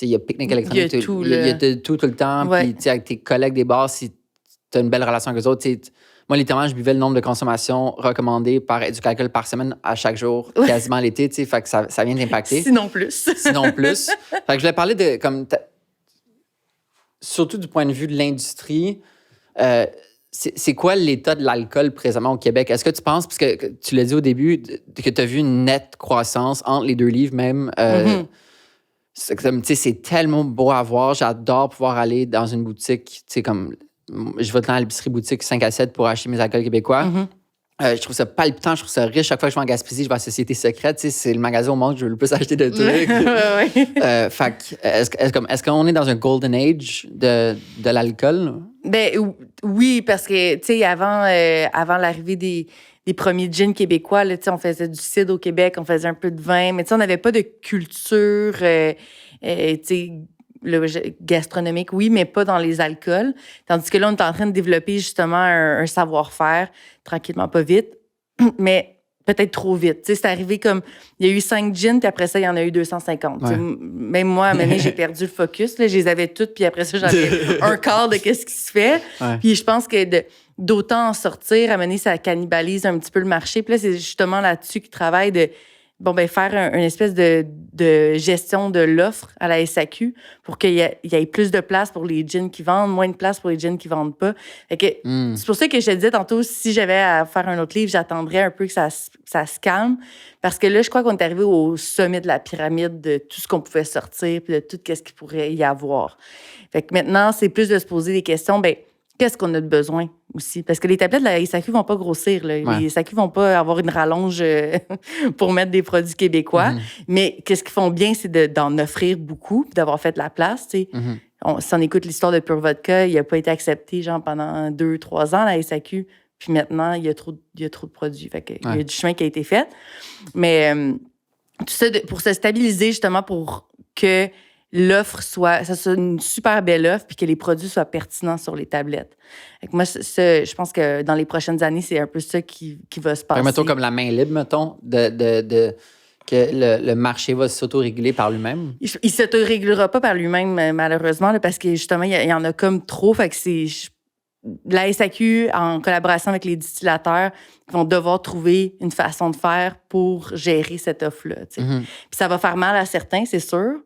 y a pique-nique électronique. Il y a de tout le temps. Puis, tu sais, avec tes collègues des bars, si tu as une belle relation avec eux autres, moi, littéralement, je buvais le nombre de consommations recommandées par Éduc-Alcool par semaine à chaque jour, quasiment l'été, tu sais, fait que ça vient d'impacter. Sinon plus. Sinon plus. Fait que je voulais parler de, surtout du point de vue de l'industrie, c'est quoi l'état de l'alcool présentement au Québec? Est-ce que tu penses, parce que tu l'as dit au début, que tu as vu une nette croissance entre les 2 livres même? C'est tellement beau à voir. J'adore pouvoir aller dans une boutique, tu sais, comme... Je vais à l'épicerie boutique 5 à 7 pour acheter mes alcools québécois. Je trouve ça palpitant, je trouve ça riche. Chaque fois que je vais en Gaspésie, je vais à Société Secrète. C'est le magasin au monde que je veux le plus acheter de trucs. Fait est-ce qu'on est dans un golden age de l'alcool? Ben oui, parce que, tu sais, avant l'arrivée des premiers gins québécois, là, on faisait du cidre au Québec, on faisait un peu de vin, mais on n'avait pas de culture, gastronomique, oui, mais pas dans les alcools. Tandis que là, on est en train de développer justement un savoir-faire, tranquillement, pas vite, mais peut-être trop vite. C'est arrivé comme, il y a eu 5 gins, puis après ça, il y en a eu 250. Même moi, à un moment donné, j'ai perdu le focus. Là, je les avais toutes, puis après ça, j'en ai un quart de qu'est-ce qui se fait. Puis je pense que d'autant en sortir, à un moment donné, ça cannibalise un petit peu le marché. Puis là, c'est justement là-dessus qu'ils travaillent de faire une espèce de gestion de l'offre à la SAQ pour qu'il y ait plus de place pour les gins qui vendent, moins de place pour les gins qui vendent pas. C'est pour ça que je te disais tantôt, si j'avais à faire un autre livre, j'attendrais un peu que ça se calme. Parce que là, je crois qu'on est arrivé au sommet de la pyramide de tout ce qu'on pouvait sortir puis de tout ce qu'il pourrait y avoir. Fait que maintenant, c'est plus de se poser des questions, qu'est-ce qu'on a de besoin aussi? Parce que les tablettes de la SAQ vont pas grossir. Là. Les SAQ vont pas avoir une rallonge pour mettre des produits québécois. Mais qu'est-ce qu'ils font bien, c'est d'en offrir beaucoup puis d'avoir fait de la place. Si on écoute l'histoire de Pure Vodka, il n'a pas été accepté pendant 2-3 ans, la SAQ. Puis maintenant, il y a trop de produits. Fait que, il y a du chemin qui a été fait. Mais tout ça, pour se stabiliser, justement, pour que l'offre soit une super belle offre puis que les produits soient pertinents sur les tablettes. Fait que moi, je pense que dans les prochaines années, c'est un peu ça qui va se passer. Mettons comme la main libre, mettons, que le marché va s'autoréguler par lui-même. Il ne s'autorégulera pas par lui-même, malheureusement, là, parce que justement, il y en a comme trop. Fait que la SAQ, en collaboration avec les distillateurs, vont devoir trouver une façon de faire pour gérer cette offre-là. Puis ça va faire mal à certains, c'est sûr.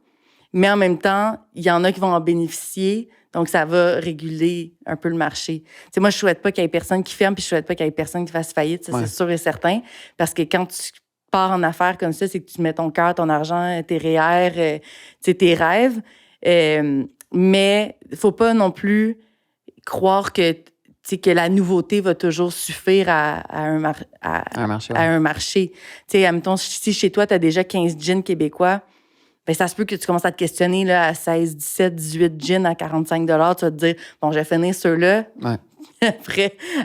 Mais en même temps, il y en a qui vont en bénéficier. Donc, ça va réguler un peu le marché. Moi, je ne souhaite pas qu'il y ait personne qui ferme, puis je ne souhaite pas qu'il y ait personne qui fasse faillite. Ça, c'est sûr et certain. Parce que quand tu pars en affaires comme ça, c'est que tu mets ton cœur, ton argent, tes REER, tes rêves. Mais il ne faut pas non plus croire que la nouveauté va toujours suffire à un marché. À un marché. Admettons, si chez toi, tu as déjà 15 gins québécois, ben ça se peut que tu commences à te questionner là, à 16, 17, 18 gins à 45 $. Tu vas te dire, bon, je vais finir ceux-là. Ouais.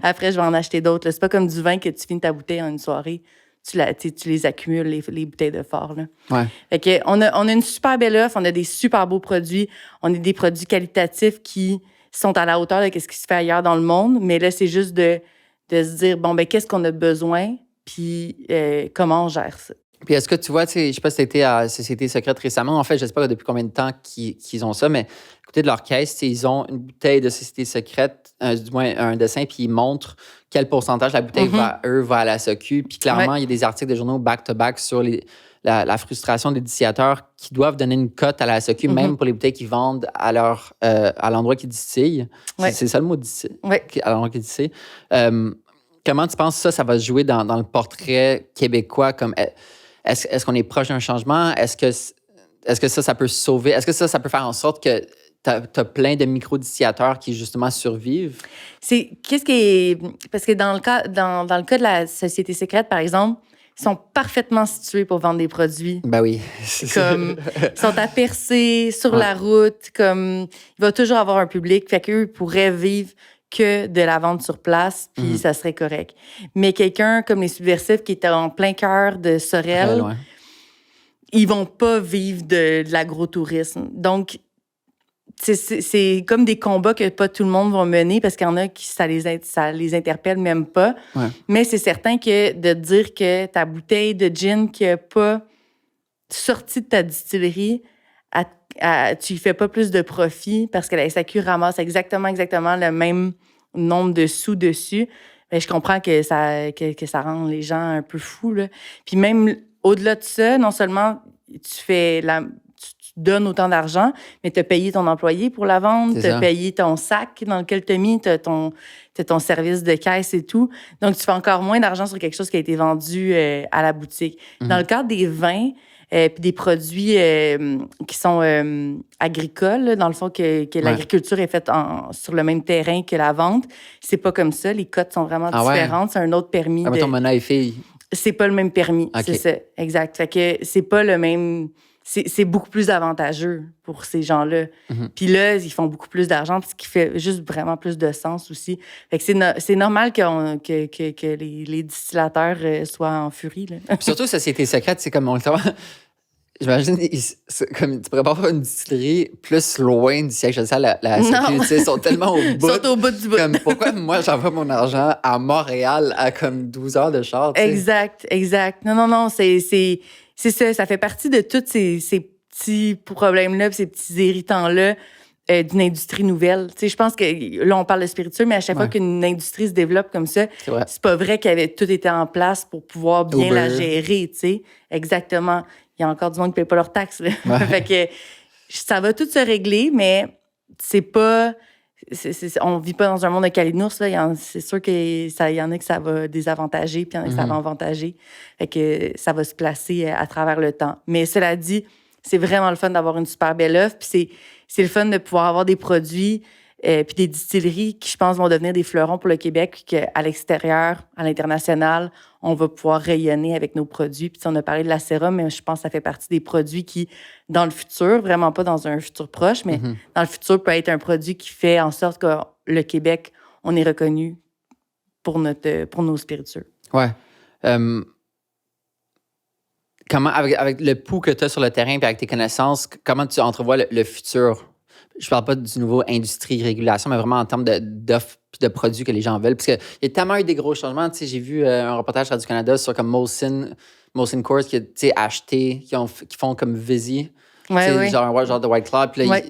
Après, je vais en acheter d'autres. C'est pas comme du vin que tu finis ta bouteille en une soirée. Tu les accumules, les bouteilles de fort. Là. Ouais. Fait que on a une super belle offre, on a des super beaux produits, on a des produits qualitatifs qui sont à la hauteur de ce qui se fait ailleurs dans le monde. Mais là, c'est juste de se dire, bon, ben qu'est-ce qu'on a besoin, puis comment on gère ça. Puis est-ce que tu vois, je sais pas si tu étais à Société Secrète récemment. En fait, je sais pas depuis combien de temps qu'ils ont ça, mais à côté de leur caisse, ils ont une bouteille de Société Secrète, du moins un dessin, puis ils montrent quel pourcentage la bouteille va à la SOQ. Puis clairement, il y a des articles de journaux back-to-back sur la frustration des distillateurs qui doivent donner une cote à la SOQ, même pour les bouteilles qu'ils vendent à l'endroit qu'ils distillent. C'est ça le mot, distille? À l'endroit qu'ils distillent. Comment tu penses que ça va se jouer dans le portrait québécois? Comme, est-ce qu'on est proche d'un changement? Est-ce que ça peut sauver? Est-ce que ça peut faire en sorte que tu as plein de micro-distillateurs qui, justement, survivent? Qu'est-ce qui est... Parce que dans le cas de la Société Secrète, par exemple, ils sont parfaitement situés pour vendre des produits. Ben oui. Comme, ils sont à percer, sur la route, comme, il va toujours avoir un public. Fait qu'eux, ils pourraient vivre que de la vente sur place, puis ça serait correct. Mais quelqu'un comme les Subversifs qui est en plein cœur de Sorel, ils vont pas vivre de l'agro-tourisme. Donc, c'est comme des combats que pas tout le monde va mener parce qu'il y en a qui ça les interpelle même pas. Ouais. Mais c'est certain que de dire que ta bouteille de gin qui n'a pas sorti de ta distillerie, tu y fais pas plus de profit parce que la SAQ ramasse exactement le même nombre de sous dessus. Bien, je comprends que ça rend les gens un peu fous, là. Puis même au-delà de ça, non seulement tu donnes autant d'argent, mais tu as payé ton employé pour la vente, tu as payé ton sac dans lequel tu as mis, tu as ton service de caisse et tout. Donc, tu fais encore moins d'argent sur quelque chose qui a été vendu à la boutique. Dans le cadre des vins, puis des produits qui sont agricoles, là, dans le fond, que l'agriculture est faite sur le même terrain que la vente, c'est pas comme ça. Les cotes sont vraiment différentes. C'est un autre permis. Ton Mona et Fille. C'est pas le même permis, c'est ça. Exact. Fait que c'est pas le même... C'est beaucoup plus avantageux pour ces gens-là. Puis là, ils font beaucoup plus d'argent, ce qui fait juste vraiment plus de sens aussi. Fait que c'est normal que les distillateurs soient en furie. Là. Puis surtout, Société Secrète, c'est comme... J'imagine, comme tu pourrais pas avoir une distillerie plus loin du siège social. La sécurité, ils sont tellement au bout. Ils sont au bout du bout. Comme, pourquoi moi, j'envoie mon argent à Montréal à comme 12 heures de char? Exact. Non, c'est ça. Ça fait partie de tous ces petits problèmes-là, ces petits irritants-là d'une industrie nouvelle. Je pense que là, on parle de spiritueux, mais à chaque fois qu'une industrie se développe comme ça, c'est pas vrai qu'il avait tout été en place pour pouvoir bien la gérer. T'sais. Exactement. Il y a encore du monde qui ne paye pas leurs taxes. Fait que ça va tout se régler, mais c'est pas... on vit pas dans un monde de calinours. C'est sûr qu'il y en a que ça va désavantager, puis il y en a que ça va avantager. Fait que ça va se placer à travers le temps. Mais cela dit, c'est vraiment le fun d'avoir une super belle offre. Puis c'est le fun de pouvoir avoir des produits puis des distilleries qui, je pense, vont devenir des fleurons pour le Québec, puis qu'à l'extérieur, à l'international, on va pouvoir rayonner avec nos produits. Puis on a parlé de la sérum, mais je pense que ça fait partie des produits qui, dans le futur, vraiment pas dans un futur proche, mais dans le futur, peut être un produit qui fait en sorte que le Québec, on est reconnu pour nos spiritueux. Ouais. Comment, avec le pouls que tu as sur le terrain et avec tes connaissances, comment tu entrevois le futur? Je parle pas du nouveau industrie, régulation, mais vraiment en termes d'offres et de produits que les gens veulent. Parce qu'il y a tellement eu des gros changements. Tu sais, j'ai vu un reportage Radio-Canada sur comme Molson Coors qui a acheté, qui font comme Vizzy. Genre de White Claw. Puis là,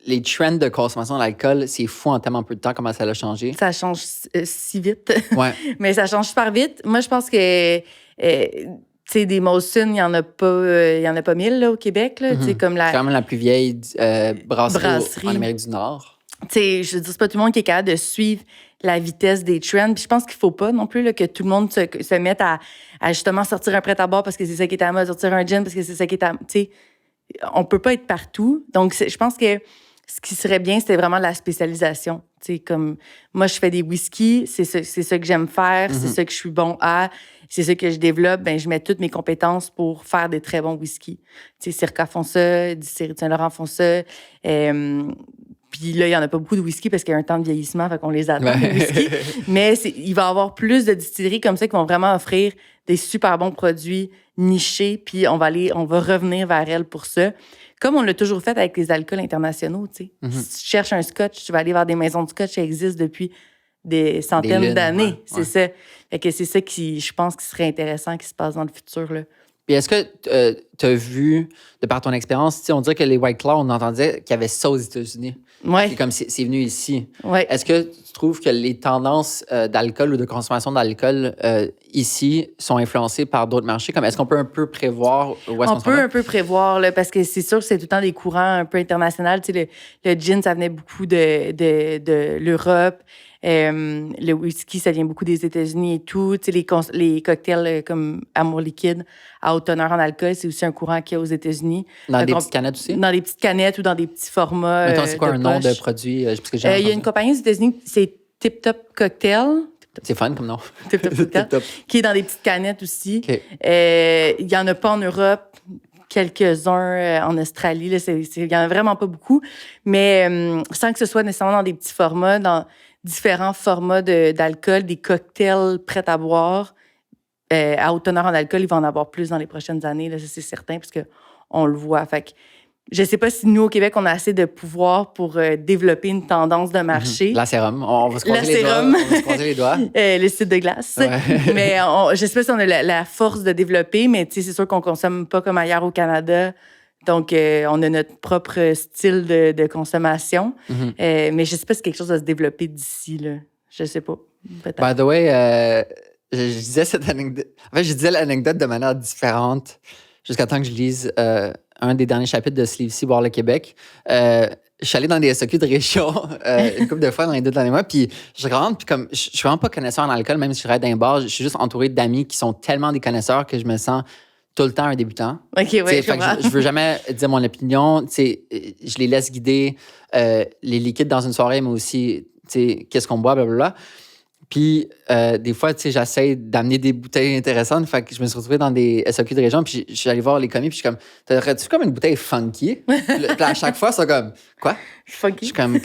les trends de consommation d'alcool, c'est fou en tellement peu de temps comment ça a changé. Ça change si vite. Ouais. Mais ça change super vite. Moi, je pense que... des Molson, il n'y en a pas 1000 là, au Québec. Là, comme c'est quand même la plus vieille brasserie en brasserie Amérique du Nord. Je veux dire, c'est pas tout le monde qui est capable de suivre la vitesse des trends. Puis je pense qu'il faut pas non plus là, que tout le monde se mette à justement sortir un prêt-à-bord parce que c'est ça qui est à la mode, sortir un gin parce que c'est ça qui est à... Tu sais, on peut pas être partout. Donc, je pense que ce qui serait bien, c'était vraiment la spécialisation. Tu sais, comme moi, je fais des whiskies, c'est ça que j'aime faire, c'est ça que je suis bon à, c'est ça que je développe. Ben, je mets toutes mes compétences pour faire des très bons whiskies. Tu sais, Circa font ça, Distillerie de Saint-Laurent font ça. Puis là, il n'y en a pas beaucoup de whisky parce qu'il y a un temps de vieillissement, fait qu'on les attend, les whisky. Mais il va y avoir plus de distilleries comme ça qui vont vraiment offrir des super bons produits nichés, puis on va revenir vers elles pour ça. Comme on l'a toujours fait avec les alcools internationaux, tu sais. Si tu cherches un scotch, tu vas aller vers des maisons de scotch qui existent depuis des centaines d'années. C'est ça. Fait que c'est ça qui, je pense, qui serait intéressant qui se passe dans le futur, là. Puis est-ce que tu as vu, de par ton expérience, on dirait que les White Claw, on entendait qu'il y avait ça aux États-Unis. Ouais. C'est comme c'est venu ici. Ouais. Est-ce que tu trouves que les tendances d'alcool ou de consommation d'alcool ici sont influencées par d'autres marchés? Comme est-ce qu'on peut un peu prévoir où est-ce qu'on On peut un peu prévoir, là, parce que c'est sûr que c'est tout le temps des courants un peu internationaux. Tu sais, le gin, ça venait beaucoup de l'Europe. Le whisky, ça vient beaucoup des États-Unis et tout. Tu sais, les cocktails comme Amour liquide à haute teneur en alcool, c'est aussi un courant qu'il y a aux États-Unis. Dans des petites canettes aussi? Dans des petites canettes ou dans des petits formats. Mettons, c'est quoi un nom de produit? Parce que il y a une compagnie aux États-Unis, c'est Tip Top Cocktail. C'est fun comme nom. Tip Top Cocktail. Qui est dans des petites canettes aussi. Okay. Il n'y en a pas en Europe. Quelques-uns en Australie. Il n'y en a vraiment pas beaucoup. Mais sans que ce soit nécessairement dans des petits formats, dans différents formats d'alcool, des cocktails prêts à boire. À haute teneur en alcool, il va en avoir plus dans les prochaines années, là, ça c'est certain, parce qu'on le voit. Fait que je ne sais pas si nous, au Québec, on a assez de pouvoir pour développer une tendance de marché. La sérum. On va se croiser les doigts. On va se croiser les doigts. Le cidre de glace. Ouais. Mais je ne sais pas si on a la force de développer, mais c'est sûr qu'on ne consomme pas comme ailleurs au Canada. Donc, on a notre propre style de consommation. Mais je ne sais pas si quelque chose va se développer d'ici, là. Je ne sais pas. Peut-être. By the way, je disais cette anecdote. En fait, je disais l'anecdote de manière différente jusqu'à temps que je lise un des derniers chapitres de ce livre-ci, Boire le Québec. Je suis allé dans des SAQ de région une couple de fois dans les 2 derniers mois, puis je rentre, puis comme je suis vraiment pas connaisseur en alcool, même si je reste dans un bar, je suis juste entouré d'amis qui sont tellement des connaisseurs que je me sens tout le temps un débutant. OK, oui, je veux jamais dire mon opinion. Je les laisse guider les liquides dans une soirée, mais aussi qu'est-ce qu'on boit, blablabla. Puis, des fois, j'essaie d'amener des bouteilles intéressantes. Fait que je me suis retrouvé dans des SAQ de région. Puis, je suis allé voir les commis. Puis, je suis comme, t'aurais-tu comme une bouteille funky? Puis à chaque fois, c'est comme, quoi? Funky. Je suis comme,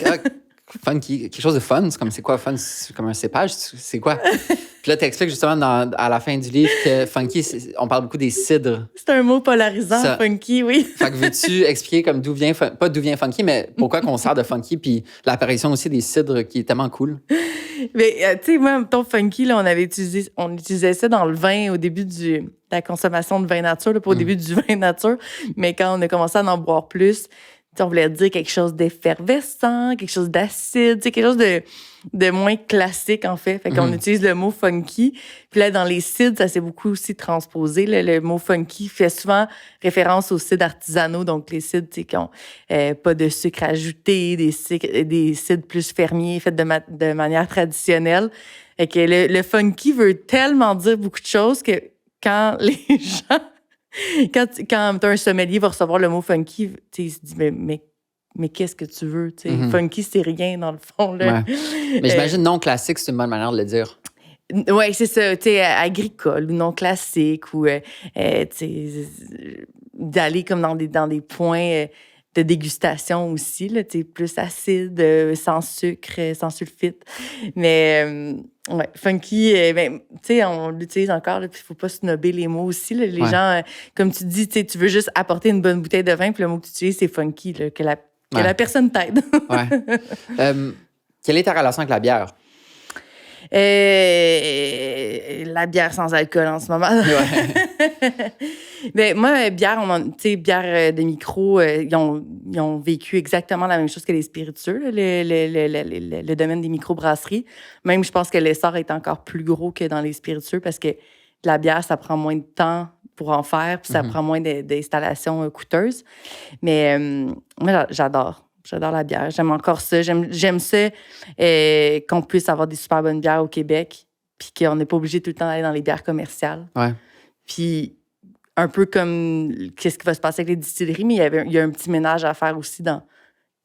funky, quelque chose de fun. C'est comme, c'est quoi fun? C'est comme un cépage? C'est quoi? Puis là, t'expliques justement à la fin du livre que funky, on parle beaucoup des cidres. C'est un mot polarisant, ça. Funky, oui. Fait que veux-tu expliquer comme pas d'où vient funky, mais pourquoi qu'on sert de funky? Puis l'apparition aussi des cidres qui est tellement cool. Mais, tu sais, moi, ton funky, là, on utilisait ça dans le vin au début de la consommation de vin nature, là, pas au début du vin nature, mais quand on a commencé à en boire plus, on voulait dire quelque chose d'effervescent, quelque chose d'acide, quelque chose de moins classique, en fait. Fait qu'on utilise le mot funky. Puis là, dans les cidres, ça s'est beaucoup aussi transposé. Là, le mot funky fait souvent référence aux cidres artisanaux, donc les cidres qui n'ont pas de sucre ajouté, des cidres plus fermiers, faits de manière traditionnelle. Fait que le funky veut tellement dire beaucoup de choses que quand les gens... Quand un sommelier va recevoir le mot funky, il se dit mais qu'est-ce que tu veux? Funky, c'est rien dans le fond. Là. Ouais. Mais j'imagine non classique, c'est une bonne manière de le dire. Oui, c'est ça. Agricole ou non classique ou d'aller comme dans des points de dégustation aussi, là, plus acide, sans sucre, sans sulfite. Mais ouais, funky, on l'utilise encore, puis il ne faut pas snobber les mots aussi. Là. Les gens, comme tu dis, tu veux juste apporter une bonne bouteille de vin, puis le mot que tu utilises, c'est funky, là, que la personne t'aide. Ouais. Quelle est ta relation avec la bière? La bière sans alcool en ce moment. Ouais. Ben, moi, bière de micro, ils ont vécu exactement la même chose que les spiritueux, là, le domaine des microbrasseries. Même, je pense que l'essor est encore plus gros que dans les spiritueux parce que la bière, ça prend moins de temps pour en faire, puis ça prend moins d'installations coûteuses. Mais moi, j'adore. J'adore la bière. J'aime encore ça. J'aime ça qu'on puisse avoir des super bonnes bières au Québec puis qu'on n'est pas obligé tout le temps d'aller dans les bières commerciales. Ouais. Puis un peu comme qu'est-ce qui va se passer avec les distilleries, mais il y a un petit ménage à faire aussi dans...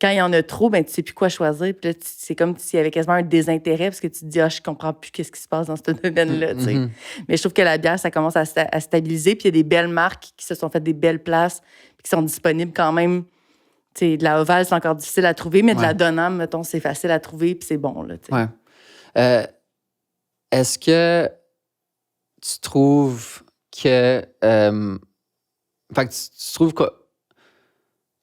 Quand il y en a trop, ben tu sais plus quoi choisir. Puis là, c'est comme s'il y avait quasiment un désintérêt parce que tu te dis, je comprends plus qu'est-ce qui se passe dans ce domaine-là. Tu sais. Mais je trouve que la bière, ça commence à stabiliser. Puis il y a des belles marques qui se sont faites des belles places puis qui sont disponibles quand même. Tu sais, de la Ovale, c'est encore difficile à trouver, mais de la Donham, mettons, c'est facile à trouver puis c'est bon. Là, tu sais. Ouais. Est-ce que tu trouves que... fait que tu trouves que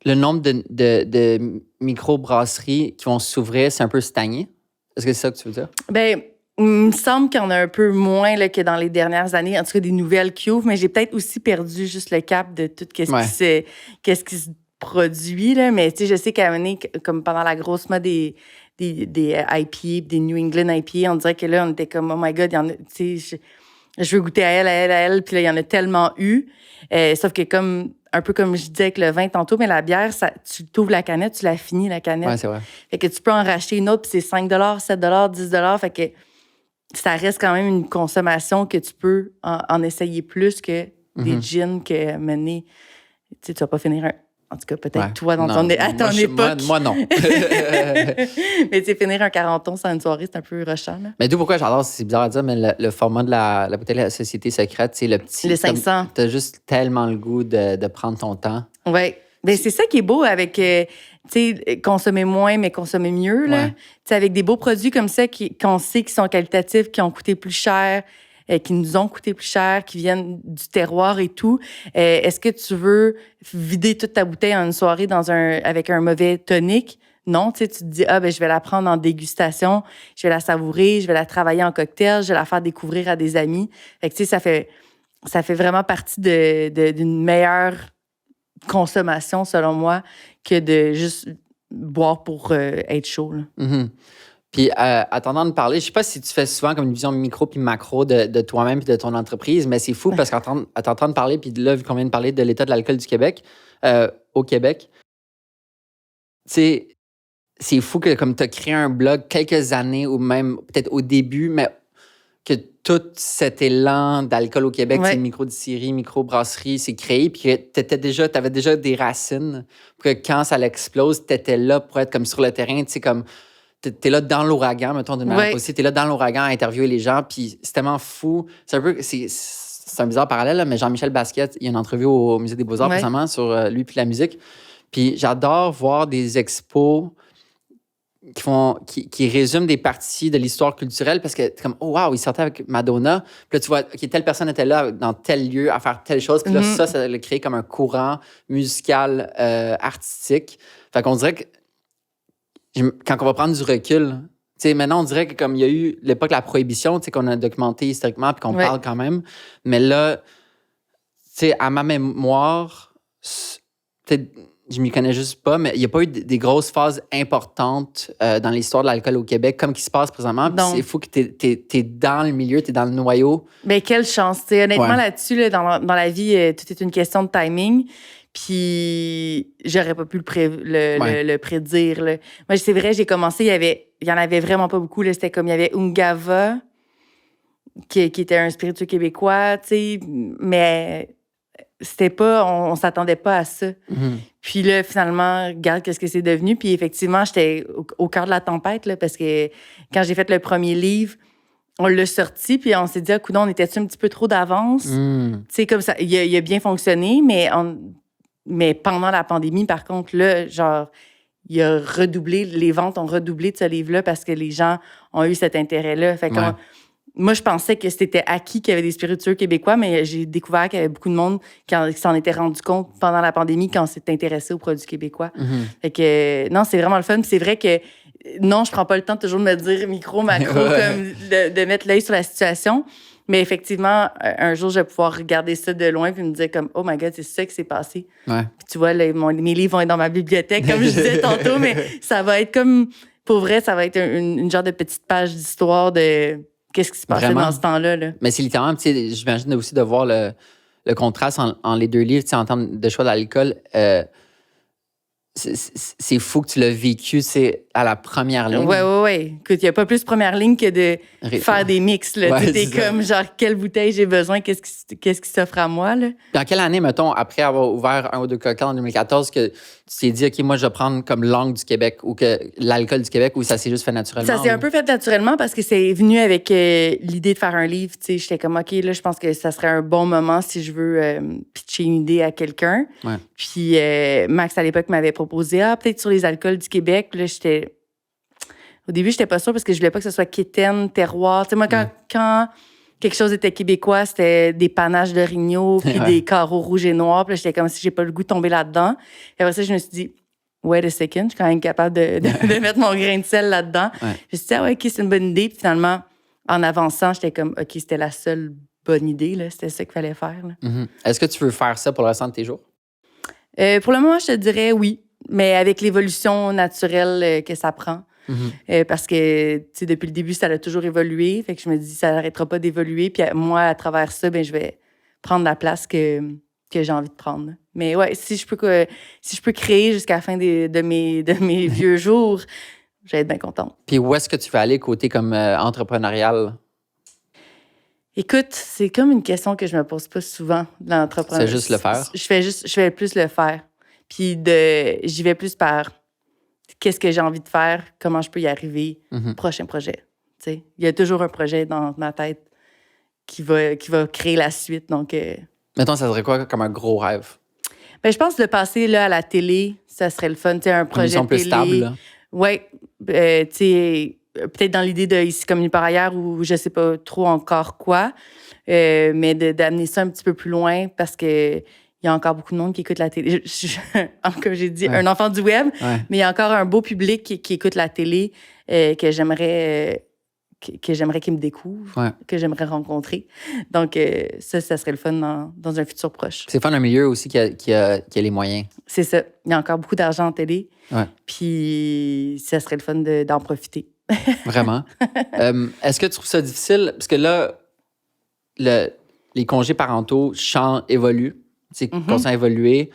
le nombre de micro-brasseries qui vont s'ouvrir, c'est un peu stagné? Est-ce que c'est ça que tu veux dire? Bien, il me semble qu'il y en a un peu moins là, que dans les dernières années. En tout cas, des nouvelles qui ouvrent, mais j'ai peut-être aussi perdu juste le cap de tout qu'est-ce qui se produit. Là. Mais tu sais, je sais qu'à un moment donné, comme pendant la grosse mode des IPA, des New England IPA, on dirait que là, on était comme, oh my God, il y en a, tu sais, je veux goûter à elle, puis là, il y en a tellement eu. Sauf que un peu comme je disais avec le vin tantôt, mais la bière, tu t'ouvres la canette, tu la finis, la canette. Ouais, c'est vrai. Fait que tu peux en racheter une autre, puis c'est 5 7 10 Fait que ça reste quand même une consommation que tu peux en essayer plus que des gins que mener. Tu sais, tu vas pas finir un... En tout cas, peut-être toi, à ton époque. Moi, non. Mais tu sais, finir un 40 sur une soirée, c'est un peu rushant. Là. Mais d'où pourquoi j'adore, c'est bizarre à dire, mais le format de la bouteille de la Société secrète, c'est le petit... Le 500. T'as juste tellement le goût de prendre ton temps. Oui. Bien, c'est ça qui est beau avec, tu sais, consommer moins, mais consommer mieux. Là. Ouais. Tu sais, avec des beaux produits comme ça qu'on sait qui sont qualitatifs, qui ont coûté plus cher, qui nous ont coûté plus cher, qui viennent du terroir et tout. Est-ce que tu veux vider toute ta bouteille en une soirée avec un mauvais tonique? Non, tu sais, tu te dis, ben, je vais la prendre en dégustation, je vais la savourer, je vais la travailler en cocktail, je vais la faire découvrir à des amis. Fait que, tu sais, ça fait vraiment partie d'une meilleure consommation, selon moi, que de juste boire pour être chaud. Là. Mm-hmm. Puis, attendant de parler, je sais pas si tu fais souvent comme une vision micro puis macro de toi-même puis de ton entreprise, mais c'est fou parce qu'à t'entendre parler, puis là, vu qu'on vient de parler de l'état de l'alcool du Québec, au Québec, tu sais, c'est fou que comme tu as créé un blog quelques années ou même peut-être au début, mais que tout cet élan d'alcool au Québec, c'est micro-distillerie, micro-brasserie, c'est créé, puis que tu avais déjà des racines, que quand ça l'explose, tu étais là pour être comme sur le terrain, tu sais, comme t'es là dans l'ouragan, mettons, d'une manière aussi. T'es là dans l'ouragan à interviewer les gens, puis c'est tellement fou. C'est un bizarre parallèle, là, mais Jean-Michel Basquiat, il y a une entrevue au Musée des Beaux-Arts récemment sur lui puis la musique. Puis j'adore voir des expos qui résument des parties de l'histoire culturelle parce que t'es comme, oh wow, il sortait avec Madonna. Puis là, tu vois, OK, telle personne était là dans tel lieu à faire telle chose. Puis là, ça l'a créé comme un courant musical, artistique. Fait qu'on dirait que quand on va prendre du recul, tu sais, maintenant, on dirait que comme il y a eu l'époque de la prohibition, tu sais, qu'on a documenté historiquement puis qu'on parle quand même, mais là, tu sais, à ma mémoire, peut-être, je m'y connais juste pas, mais il n'y a pas eu des grosses phases importantes dans l'histoire de l'alcool au Québec comme qui se passe présentement. Puis c'est fou que t'es dans le milieu, t'es dans le noyau. Mais quelle chance, tu sais. Honnêtement, là-dessus, là, dans la vie, tout est une question de timing. Puis, j'aurais pas pu le prédire. Là. Moi, c'est vrai, j'ai commencé, il y en avait vraiment pas beaucoup. Là. C'était comme, il y avait Ungava, qui était un spiritueux québécois, tu sais, mais c'était pas, on s'attendait pas à ça. Mm-hmm. Puis là, finalement, regarde qu'est-ce que c'est devenu. Puis effectivement, j'étais au cœur de la tempête, là, parce que quand j'ai fait le premier livre, on l'a sorti, puis on s'est dit, coudonc, on était-tu un petit peu trop d'avance? Tu sais, comme ça, il a bien fonctionné, mais pendant la pandémie, par contre, là, genre, il a redoublé, les ventes ont redoublé de ce livre-là parce que les gens ont eu cet intérêt-là. Fait que moi, je pensais que c'était acquis qu'il y avait des spiritueux québécois, mais j'ai découvert qu'il y avait beaucoup de monde qui s'en était rendu compte pendant la pandémie quand on s'est intéressé aux produits québécois. Mm-hmm. Fait que, non, c'est vraiment le fun. Puis c'est vrai que, non, je prends pas le temps toujours de me dire micro, macro, comme de mettre l'œil sur la situation. Mais effectivement, un jour, je vais pouvoir regarder ça de loin puis me dire comme, oh my God, c'est ça qui s'est passé. Ouais. Puis tu vois, mes livres vont être dans ma bibliothèque, comme je disais tantôt, mais ça va être comme, pour vrai, ça va être une genre de petite page d'histoire de qu'est-ce qui se passait dans ce temps-là. Là. Mais c'est littéralement, tu sais, j'imagine aussi de voir le contraste en les deux livres, tu sais, en termes de choix d'alcool. c'est fou que tu l'as vécu, c'est à la première ligne. Ouais. Écoute, il n'y a pas plus première ligne que de faire des mix. Là. Ouais, T'es comme, genre, quelle bouteille j'ai besoin, qu'est-ce qui s'offre à moi, là? Dans quelle année, mettons, après avoir ouvert un ou deux cocktails en 2014, que tu t'es dit, OK, moi, je vais prendre comme langue du Québec ou que l'alcool du Québec, ou ça s'est juste fait naturellement? Ça s'est un peu fait naturellement parce que c'est venu avec l'idée de faire un livre. Tu sais, j'étais comme, OK, là, je pense que ça serait un bon moment si je veux pitcher une idée à quelqu'un. Ouais. Puis Max, à l'époque, m'avait proposé, peut-être sur les alcools du Québec. Là, au début, j'étais pas sûre parce que je voulais pas que ce soit quétaine, terroir. Tu sais, moi, quand quelque chose était québécois, c'était des panaches de Rigno puis des carreaux rouges et noirs. Puis là, j'étais comme si j'ai pas le goût de tomber là-dedans. Et après ça, je me suis dit, wait a second, je suis quand même capable de mettre mon grain de sel là-dedans. Ouais. Je me suis dit, OK, c'est une bonne idée. Puis finalement, en avançant, j'étais comme, OK, c'était la seule bonne idée. Là. C'était ça qu'il fallait faire. Là. Mm-hmm. Est-ce que tu veux faire ça pour le restant de tes jours? Pour le moment, je te dirais oui, mais avec l'évolution naturelle que ça prend. Mm-hmm. Parce que, tu sais, depuis le début, ça a toujours évolué. Fait que je me dis, ça n'arrêtera pas d'évoluer. Puis moi, à travers ça, je vais prendre la place que j'ai envie de prendre. Mais ouais, si je peux créer jusqu'à la fin de mes vieux jours, je vais être bien contente. Puis où est-ce que tu veux aller côté comme entrepreneurial? Écoute, c'est comme une question que je me pose pas souvent dans l'entrepreneuriat. C'est juste le faire? Je vais plus le faire. Puis j'y vais plus par qu'est-ce que j'ai envie de faire, comment je peux y arriver, prochain projet. T'sais, il y a toujours un projet dans ma tête qui va créer la suite. Donc, mettons, ça serait quoi comme un gros rêve? Ben, je pense que le passer là, à la télé, ça serait le fun. T'sais, un projet une émission télé. plus stable, là. Oui. Peut-être dans l'idée de Ici comme nulle part ailleurs ou je sais pas trop encore quoi. Mais d'amener ça un petit peu plus loin parce que il y a encore beaucoup de monde qui écoute la télé. Comme j'ai dit, un enfant du web, mais il y a encore un beau public qui écoute la télé que j'aimerais qu'il me découvre, que j'aimerais rencontrer. Donc, ça serait le fun dans un futur proche. C'est fun un milieu aussi qui a les moyens. C'est ça. Il y a encore beaucoup d'argent en télé. Ouais. Puis, ça serait le fun d'en profiter. Vraiment. Est-ce que tu trouves ça difficile? Parce que là, les congés parentaux évoluent. C'est constant évoluer.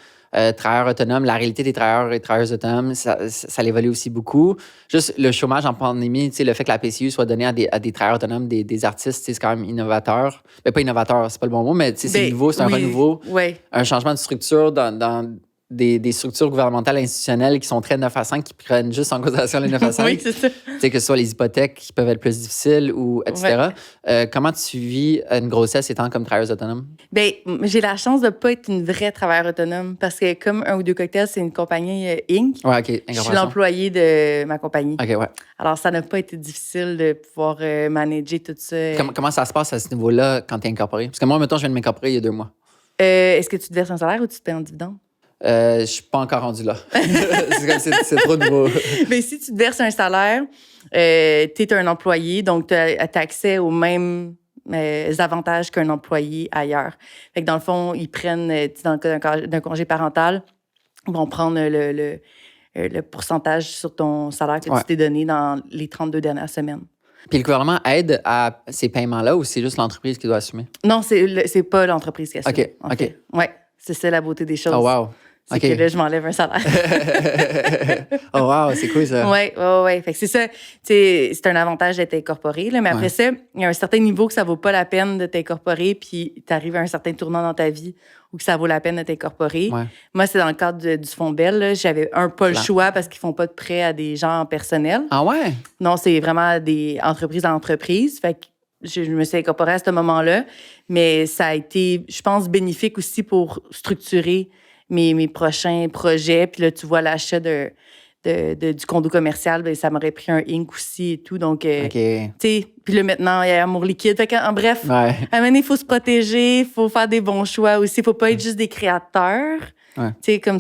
Travailleurs autonomes, la réalité des travailleurs et travailleuses autonomes, ça évolue aussi beaucoup. Juste le chômage en pandémie, le fait que la PCU soit donnée à des travailleurs autonomes, des artistes, c'est quand même innovateur. Mais pas innovateur, c'est pas le bon mot, mais c'est nouveau, c'est un renouveau. Oui. Un changement de structure dans des structures gouvernementales institutionnelles qui sont très 9 à 5, qui prennent juste en considération les 9 à 5. Oui, c'est ça. Que ce soit les hypothèques qui peuvent être plus difficiles, etc. Ouais. Comment tu vis une grossesse étant comme travailleuse autonome? Bien, j'ai la chance de ne pas être une vraie travailleuse autonome parce que comme un ou deux cocktails, c'est une compagnie Inc. Ouais, OK. Je suis l'employé de ma compagnie. OK, ouais. Alors, ça n'a pas été difficile de pouvoir manager tout ça. Comment ça se passe à ce niveau-là quand tu es incorporé? Parce que moi, mettons, je viens de m'incorporer il y a 2 mois. Est-ce que tu te verses un salaire ou tu te paies en dividende? Je suis pas encore rendu là. c'est trop nouveau. Mais si tu te verses un salaire, tu es un employé, donc tu as accès aux mêmes avantages qu'un employé ailleurs. Fait que dans le fond, ils prennent, dans le cas d'un congé parental, ils vont prendre le pourcentage sur ton salaire que tu t'es donné dans les 32 dernières semaines. Puis le gouvernement aide à ces paiements-là ou c'est juste l'entreprise qui doit assumer? Non, c'est pas l'entreprise qui assume. OK. Oui, c'est ça la beauté des choses. Oh, wow. C'est que là, je m'enlève un salaire. Oh, wow, c'est cool, ça. Oui. Fait que c'est ça. C'est un avantage d'être incorporé. Là, mais après ça, il y a un certain niveau que ça vaut pas la peine de t'incorporer, puis tu arrives à un certain tournant dans ta vie où que ça vaut la peine de t'incorporer. Ouais. Moi, c'est dans le cadre du Fonds Bell. Là, j'avais pas le choix parce qu'ils font pas de prêt à des gens personnels. Ah ouais? Non, c'est vraiment des entreprises à entreprises. Fait que je me suis incorporée à ce moment-là. Mais ça a été, je pense, bénéfique aussi pour structurer mes prochains projets. Puis là, tu vois, l'achat du condo commercial, bien, ça m'aurait pris un Inc. aussi et tout. Donc, tu sais, puis là, maintenant, il y a Amour liquide. Fait qu'en bref, à un moment donné, il faut se protéger, il faut faire des bons choix aussi. Il ne faut pas être juste des créateurs. Tu sais, comme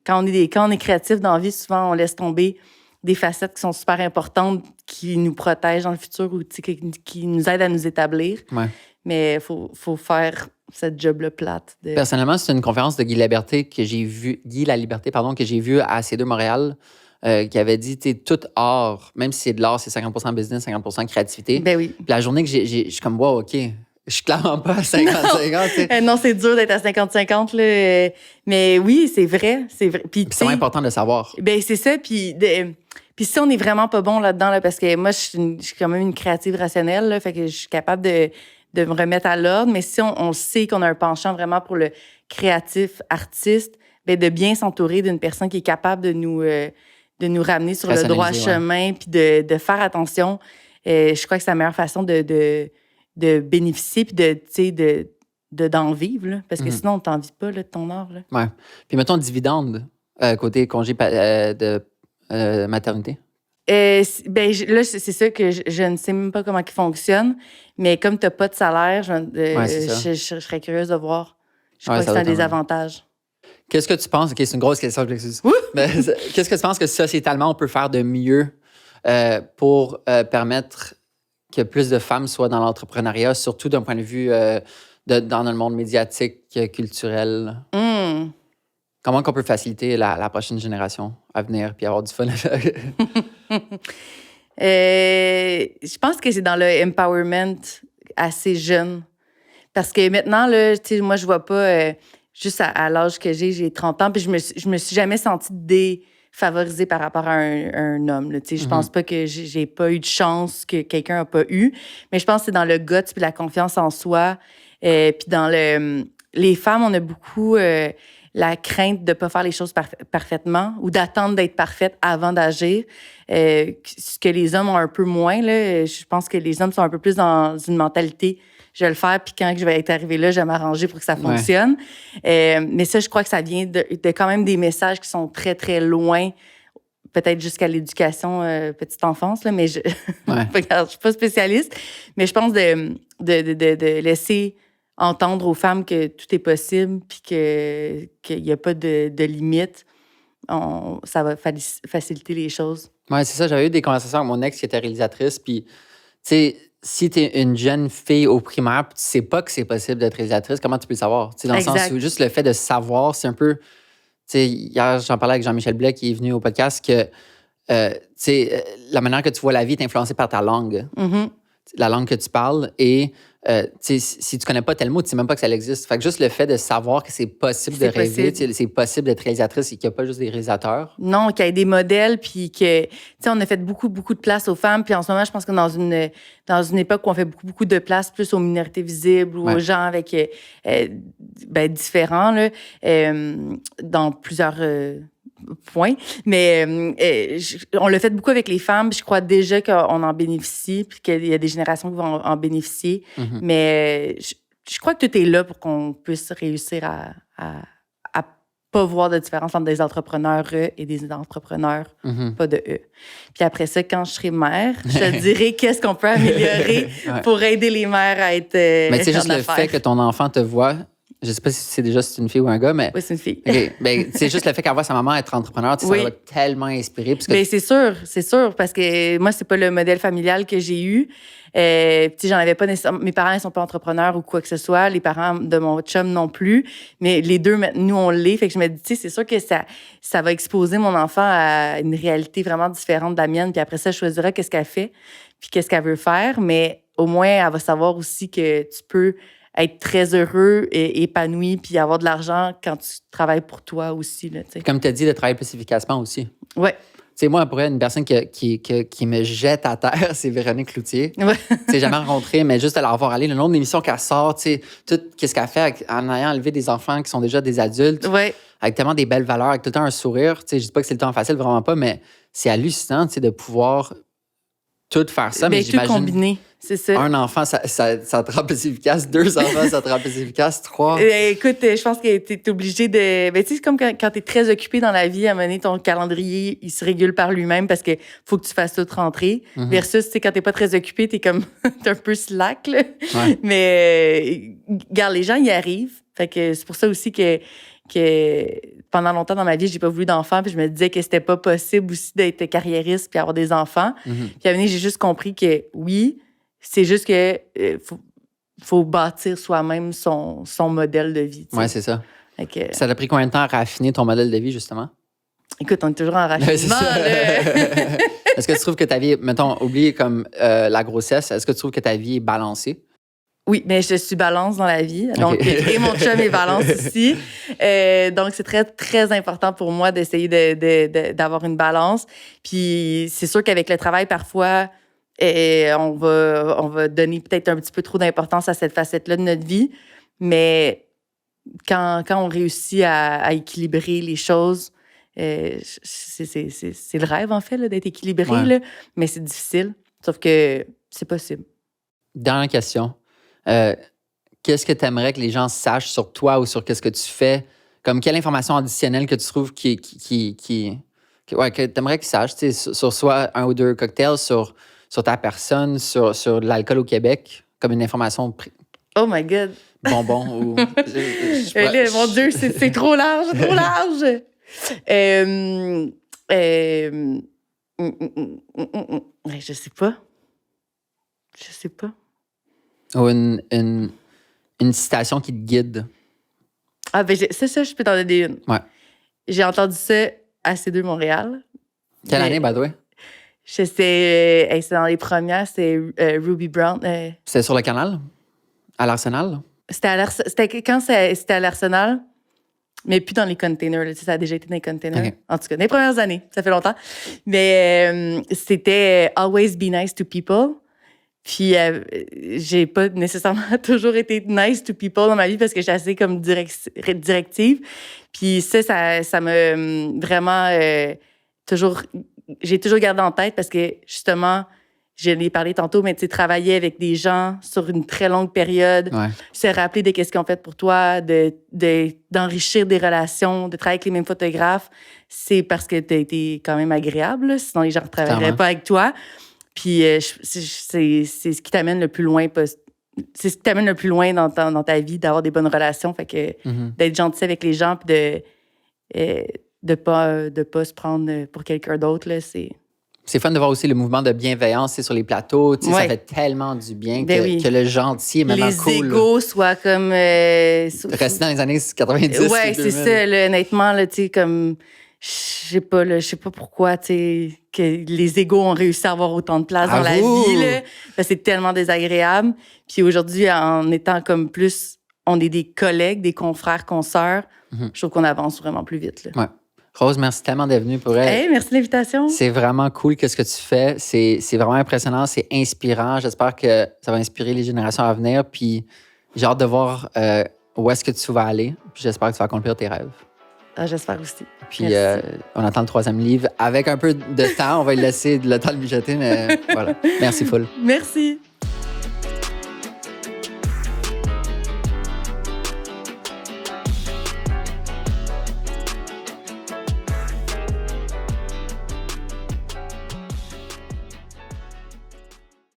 quand on est créatif dans la vie, souvent, on laisse tomber des facettes qui sont super importantes, qui nous protègent dans le futur ou qui nous aident à nous établir. Ouais. Mais il faut faire cette job-là plate. Personnellement, c'est une conférence de Guy Laliberté que j'ai vue à C2 Montréal, qui avait dit, tout art, même si c'est de l'art, c'est 50% business, 50% créativité. Ben oui. Puis la journée que je suis comme, wow, OK, Je suis clairement pas à 50-50, tu sais. Non, c'est dur d'être à 50-50, là. Mais oui, c'est vrai. C'est vrai. Puis, C'est vraiment important de le savoir. Ben, c'est ça. Puis si on est vraiment pas bon là-dedans, là, parce que moi, je suis quand même une créative rationnelle, là, fait que je suis capable de me remettre à l'ordre. Mais si on sait qu'on a un penchant vraiment pour le créatif artiste, ben, de bien s'entourer d'une personne qui est capable de nous ramener sur le droit chemin, puis de faire attention. Je crois que c'est la meilleure façon de bénéficier puis d'en vivre, là, parce que sinon, on t'en vit pas là, de ton art. Là. Ouais. Puis mettons dividende, côté congé de maternité. Là, c'est ça que je ne sais même pas comment il fonctionne, mais comme tu n'as pas de salaire, je serais curieuse de voir. Je crois que c'est un des avantages. Qu'est-ce que tu penses? OK, c'est une grosse question, je m'excuse. Mais qu'est-ce que tu penses que sociétalement, on peut faire de mieux pour permettre que plus de femmes soient dans l'entrepreneuriat, surtout d'un point de vue dans le monde médiatique, culturel? Comment on peut faciliter la prochaine génération à venir puis avoir du fun? Je pense que c'est dans le empowerment assez jeune. Parce que maintenant, là, moi, je vois pas, juste à l'âge que j'ai 30 ans, puis je me suis jamais sentie défavorisée par rapport à un homme. Là, je pense pas que j'ai pas eu de chance que quelqu'un a pas eu, mais je pense que c'est dans le guts puis la confiance en soi. Puis dans les femmes, on a beaucoup la crainte de ne pas faire les choses parfaitement ou d'attendre d'être parfaite avant d'agir. Ce que les hommes ont un peu moins. Là, je pense que les hommes sont un peu plus dans une mentalité je vais le faire, puis quand je vais être arrivée là, je vais m'arranger pour que ça fonctionne. Mais ça, je crois que ça vient de quand même des messages qui sont très, très loin, peut-être jusqu'à l'éducation petite enfance, là, mais je ne suis pas spécialiste. Mais je pense de laisser entendre aux femmes que tout est possible, puis qu'il n'y a pas de limite. Ça va faciliter les choses. Oui, c'est ça. J'avais eu des conversations avec mon ex qui était réalisatrice, puis, tu sais, si tu es une jeune fille au primaire, puis tu sais pas que c'est possible d'être réalisatrice, comment tu peux le savoir? T'sais, dans le sens où juste le fait de savoir, c'est un peu... Hier, j'en parlais avec Jean-Michel Blais qui est venu au podcast que la manière que tu vois la vie est influencée par ta langue. La langue que tu parles. Et si tu connais pas tel mot, tu sais même pas que ça existe. Fait que juste le fait de savoir que c'est possible de rêver, c'est possible d'être réalisatrice et qu'il n'y a pas juste des réalisateurs. Non, qu'il y ait des modèles, puis que, on a fait beaucoup, beaucoup de place aux femmes. Puis en ce moment, je pense que dans une époque où on fait beaucoup, beaucoup de place plus aux minorités visibles ou aux gens avec différents, là, dans plusieurs points. Mais on l'a fait beaucoup avec les femmes. Puis je crois déjà qu'on en bénéficie, puis qu'il y a des générations qui vont en bénéficier. Mais je crois que tout est là pour qu'on puisse réussir à pas voir de différence entre des entrepreneurs et des entrepreneurs pas de eux. Puis après ça, quand je serai mère, je te dirai qu'est-ce qu'on peut améliorer pour aider les mères à être mais tu sais, juste le fait que ton enfant te voit, je sais pas si c'est déjà si c'est une fille ou un gars, mais... Oui, c'est une fille. Okay. Ben, c'est juste le fait qu'elle voit sa maman être entrepreneur, ça va tellement inspirer. Ben, c'est sûr, parce que moi, c'est pas le modèle familial que j'ai eu. J'en avais pas nécessairement... Mes parents, ils sont pas entrepreneurs ou quoi que ce soit. Les parents de mon chum non plus. Mais les deux, nous, on l'est. Fait que je me dis, c'est sûr que ça va exposer mon enfant à une réalité vraiment différente de la mienne. Puis après ça, je choisirai qu'est-ce qu'elle fait, puis qu'est-ce qu'elle veut faire. Mais au moins, elle va savoir aussi que tu peux être très heureux et épanoui, puis avoir de l'argent quand tu travailles pour toi aussi. Là, comme tu as dit, de travailler plus efficacement aussi. Oui. Tu sais, moi, pour une personne qui me jette à terre, c'est Véronique Cloutier. Ouais. Tu sais, jamais rencontré, mais juste de la voir aller, le nombre d'émissions qu'elle sort, tu sais, tout ce qu'elle fait en ayant élevé des enfants qui sont déjà des adultes, avec tellement des belles valeurs, avec tout le temps un sourire. Tu sais, je dis pas que c'est le temps facile, vraiment pas, mais c'est hallucinant, tu sais, de pouvoir tout faire ça. Mais j'imagine tout combiner, c'est ça. Un enfant, ça te rend plus efficace. 2 enfants, ça te rend plus efficace. 3. Écoute, je pense que t'es obligé de... Ben, tu sais, c'est comme quand t'es très occupé dans la vie, à un moment donné, ton calendrier, il se régule par lui-même parce que faut que tu fasses tout rentrer. Versus, tu sais, quand t'es pas très occupé, t'es comme... t'es un peu slack, là. Ouais. Mais, regarde, les gens y arrivent. Fait que c'est pour ça aussi que pendant longtemps dans ma vie, j'ai pas voulu d'enfants, puis je me disais que c'était pas possible aussi d'être carriériste puis avoir des enfants. Puis à un moment donné, j'ai juste compris que oui, c'est juste que faut bâtir soi-même son modèle de vie. Oui, c'est ça. Ça t'a pris combien de temps à raffiner ton modèle de vie, justement? Écoute, on est toujours en raffinement. Est-ce que tu trouves que ta vie, mettons, oublie comme la grossesse, est-ce que tu trouves que ta vie est balancée? Oui, mais je suis balance dans la vie. Donc, Okay. et mon chum est balance aussi. Donc, c'est très, très important pour moi d'essayer d'avoir une balance. Puis, c'est sûr qu'avec le travail, parfois, on va donner peut-être un petit peu trop d'importance à cette facette-là de notre vie. Mais quand on réussit à équilibrer les choses, c'est le rêve, en fait, là, d'être équilibré. Ouais. Là, mais c'est difficile. Sauf que c'est possible. Dernière question. Qu'est-ce que tu aimerais que les gens sachent sur toi ou sur qu'est-ce que tu fais? Comme quelle information additionnelle que tu trouves que tu aimerais qu'ils sachent, sur soit un ou deux cocktails, sur ta personne, sur l'alcool au Québec, comme une information Oh my God! bonbon ou... Mon Dieu, c'est trop large, trop large! Je sais pas. Je sais pas. Ou une citation qui te guide. Ah, ben, ça, je peux t'en donner une. Ouais. J'ai entendu ça à C2 Montréal. Quelle année, by the way? C'est dans les premières, c'est Ruby Brown. C'était sur le canal? À l'Arsenal? C'était quand c'était à l'Arsenal, mais plus dans les containers. Là, ça a déjà été dans les containers. Okay. En tout cas, dans les premières années. Ça fait longtemps. Mais c'était « Always be nice to people ». Puis, j'ai pas nécessairement toujours été nice to people dans ma vie parce que j'étais assez comme directive. Puis ça m'a vraiment j'ai toujours gardé en tête parce que, justement, je l'ai parlé tantôt, mais tu sais, travailler avec des gens sur une très longue période, se rappeler de qu'est-ce qu'ils ont fait pour toi, d'enrichir des relations, de travailler avec les mêmes photographes, c'est parce que tu as été quand même agréable, là, sinon les gens ne travailleraient pas avec toi. Puis c'est ce qui t'amène le plus loin. C'est ce qui t'amène le plus loin dans ta vie, d'avoir des bonnes relations. Fait que d'être gentil avec les gens puis de pas se prendre pour quelqu'un d'autre, là, c'est fun de voir aussi le mouvement de bienveillance sur les plateaux. Ça fait tellement du bien que le gentil est maintenant cool. Les égos soient comme... Rester dans les années 90. Ouais, c'est ça. Là, honnêtement, là, tu sais, comme... Je sais pas pourquoi, tu sais, que les égos ont réussi à avoir autant de place dans la vie, là. C'est tellement désagréable. Puis aujourd'hui, en étant comme plus... On est des collègues, des confrères, consoeurs. Je trouve qu'on avance vraiment plus vite, là. Ouais. Rose, merci tellement d'être venue pour elle. Hey, merci de l'invitation. C'est vraiment cool ce que tu fais. C'est vraiment impressionnant, c'est inspirant. J'espère que ça va inspirer les générations à venir. Puis j'ai hâte de voir où est-ce que tu vas aller. Puis j'espère que tu vas accomplir tes rêves. Ah, j'espère aussi. Puis on attend le 3e livre. Avec un peu de temps, on va lui laisser le temps de mijoter, mais voilà. Merci full. Merci.